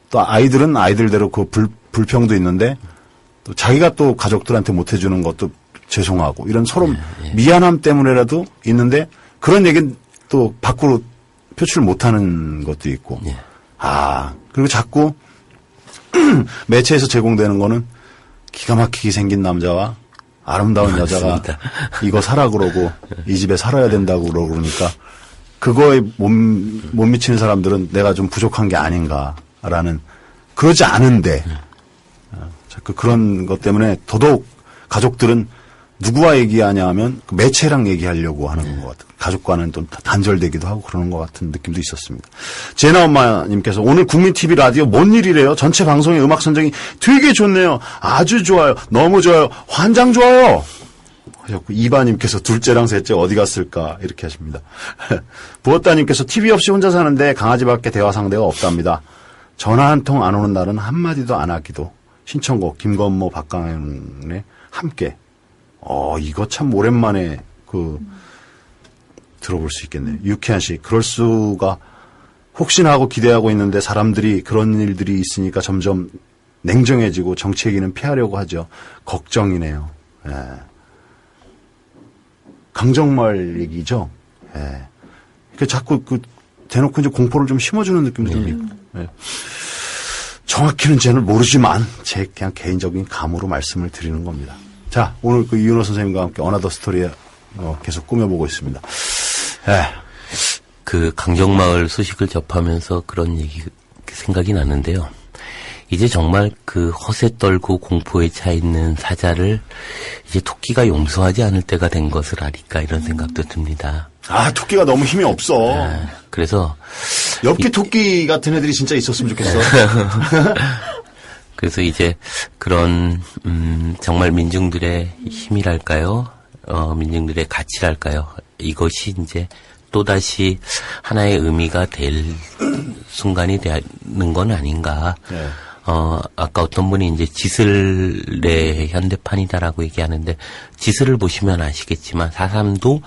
또 아이들은 아이들대로 그 불평도 있는데 또 자기가 또 가족들한테 못 해주는 것도 죄송하고 이런 서로 미안함 때문에라도 있는데 그런 얘기는 또 밖으로 표출 못하는 것도 있고 그리고 자꾸 매체에서 제공되는 거는 기가 막히게 생긴 남자와 아름다운 여자가 이거 사라 그러고 이 집에 살아야 된다고 그러니까 그거에 못 미치는 사람들은 내가 좀 부족한 게 아닌가라는 그러지 않은데 자꾸 그런 것 때문에 더더욱 가족들은 누구와 얘기하냐 하면 그 매체랑 얘기하려고 하는 것 같아요. 가족과는 또 단절되기도 하고 그러는 것 같은 느낌도 있었습니다. 제나 엄마님께서 오늘 국민TV 라디오 뭔 일이래요? 전체 방송의 음악 선정이 되게 좋네요. 아주 좋아요. 너무 좋아요. 환장 좋아요. 하셨고 이바님께서 둘째랑 셋째 어디 갔을까 이렇게 하십니다. 부었다님께서 TV 없이 혼자 사는데 강아지밖에 대화 상대가 없답니다. 전화 한 통 안 오는 날은 한마디도 안 하기도. 신청곡 김건모 박강현의 함께. 이거 참 오랜만에 들어볼 수 있겠네요. 유쾌한 씨, 그럴 수가 혹시나 하고 기대하고 있는데 사람들이 그런 일들이 있으니까 점점 냉정해지고 정치 얘기는 피하려고 하죠. 걱정이네요. 예. 강정마을 얘기죠. 예. 그러니까 자꾸 대놓고 이제 공포를 좀 심어주는 느낌도 좀 있고. 예. 정확히는 쟤는 모르지만 제 그냥 개인적인 감으로 말씀을 드리는 겁니다. 자, 오늘 그 이윤호 선생님과 함께 어나더 스토리에 계속 꾸며보고 있습니다. 예. 그 강정마을 소식을 접하면서 그런 생각이 났는데요. 이제 정말 그 허세 떨고 공포에 차 있는 사자를 이제 토끼가 용서하지 않을 때가 된 것을 아닐까 이런 생각도 듭니다. 토끼가 너무 힘이 없어. 그래서 엽기 토끼 같은 애들이 진짜 있었으면 좋겠어. 그래서 이제 그런 정말 민중들의 힘이랄까요? 민중들의 가치랄까요? 이것이 이제 또다시 하나의 의미가 될 순간이 되는 건 아닌가. 네. 아까 어떤 분이 이제 지슬의 현대판이다라고 얘기하는데 지슬을 보시면 아시겠지만 4.3도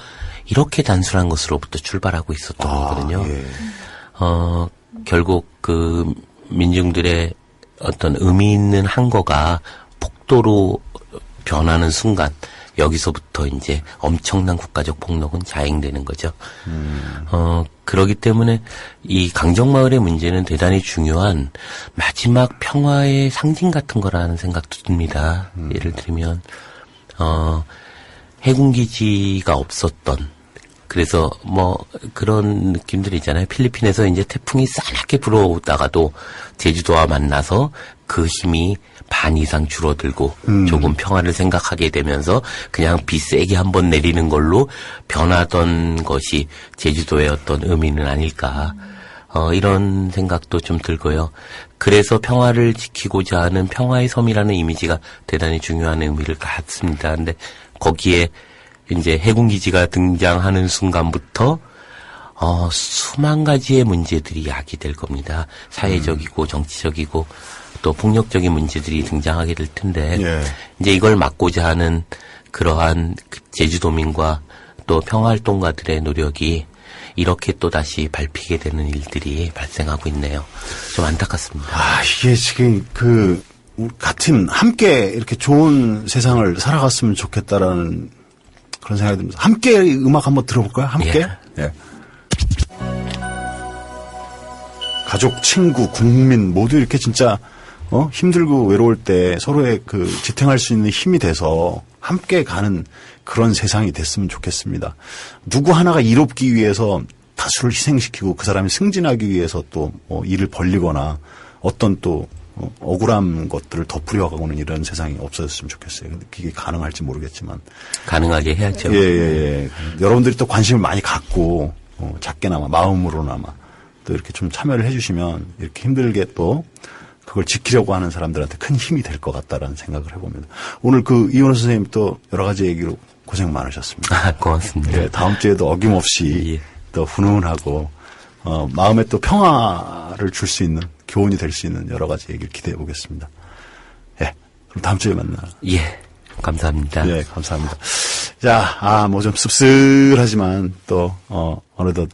이렇게 단순한 것으로부터 출발하고 있었던 거거든요. 예. 결국 그 민중들의 어떤 의미 있는 한거가 폭도로 변하는 순간 여기서부터 이제 엄청난 국가적 폭력은 자행되는 거죠. 그러기 때문에 이 강정마을의 문제는 대단히 중요한 마지막 평화의 상징 같은 거라는 생각도 듭니다. 예를 들면, 해군기지가 없었던, 그래서 뭐 그런 느낌들 있잖아요. 필리핀에서 이제 태풍이 싸납게 불어오다가도 제주도와 만나서 그 힘이 반 이상 줄어들고 조금 평화를 생각하게 되면서 그냥 비 세게 한번 내리는 걸로 변하던 것이 제주도의 어떤 의미는 아닐까. 이런 생각도 좀 들고요. 그래서 평화를 지키고자 하는 평화의 섬이라는 이미지가 대단히 중요한 의미를 갖습니다. 근데 거기에 이제 해군기지가 등장하는 순간부터 수만 가지의 문제들이 야기될 겁니다. 사회적이고 정치적이고 또 폭력적인 문제들이 등장하게 될 텐데 예. 이제 이걸 막고자 하는 그러한 제주도민과 또 평화활동가들의 노력이 이렇게 또 다시 밟히게 되는 일들이 발생하고 있네요. 좀 안타깝습니다. 이게 지금 같은 함께 이렇게 좋은 세상을 살아갔으면 좋겠다라는 그런 생각이 듭니다. 함께 음악 한번 들어볼까요? 함께? 예. 가족, 친구, 국민 모두 이렇게 진짜 힘들고 외로울 때 서로의 지탱할 수 있는 힘이 돼서 함께 가는 그런 세상이 됐으면 좋겠습니다. 누구 하나가 이롭기 위해서 다수를 희생시키고 그 사람이 승진하기 위해서 또 일을 벌리거나 어떤 또 억울한 것들을 덮으려고는 이런 세상이 없어졌으면 좋겠어요. 근데 그게 가능할지 모르겠지만 가능하게 해야죠. 예. 여러분들이 또 관심을 많이 갖고 작게나마 마음으로나마 또 이렇게 좀 참여를 해주시면 이렇게 힘들게 또 그걸 지키려고 하는 사람들한테 큰 힘이 될 것 같다라는 생각을 해봅니다. 오늘 이원호 선생님 또 여러 가지 얘기로 고생 많으셨습니다. 고맙습니다. 예, 다음 주에도 어김없이 예. 또 훈훈하고 마음에 또 평화를 줄 수 있는 교훈이 될 수 있는 여러 가지 얘기를 기대해 보겠습니다. 예, 그럼 다음 주에 만나요. 예, 감사합니다. 예, 감사합니다. 자, 뭐 좀 씁쓸하지만 또 어느덧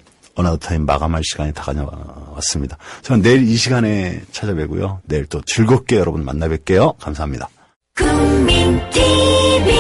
타임 마감할 시간이 다가왔습니다. 저는 내일 이 시간에 찾아뵈고요. 내일 또 즐겁게 여러분 만나 뵐게요. 감사합니다. 국민TV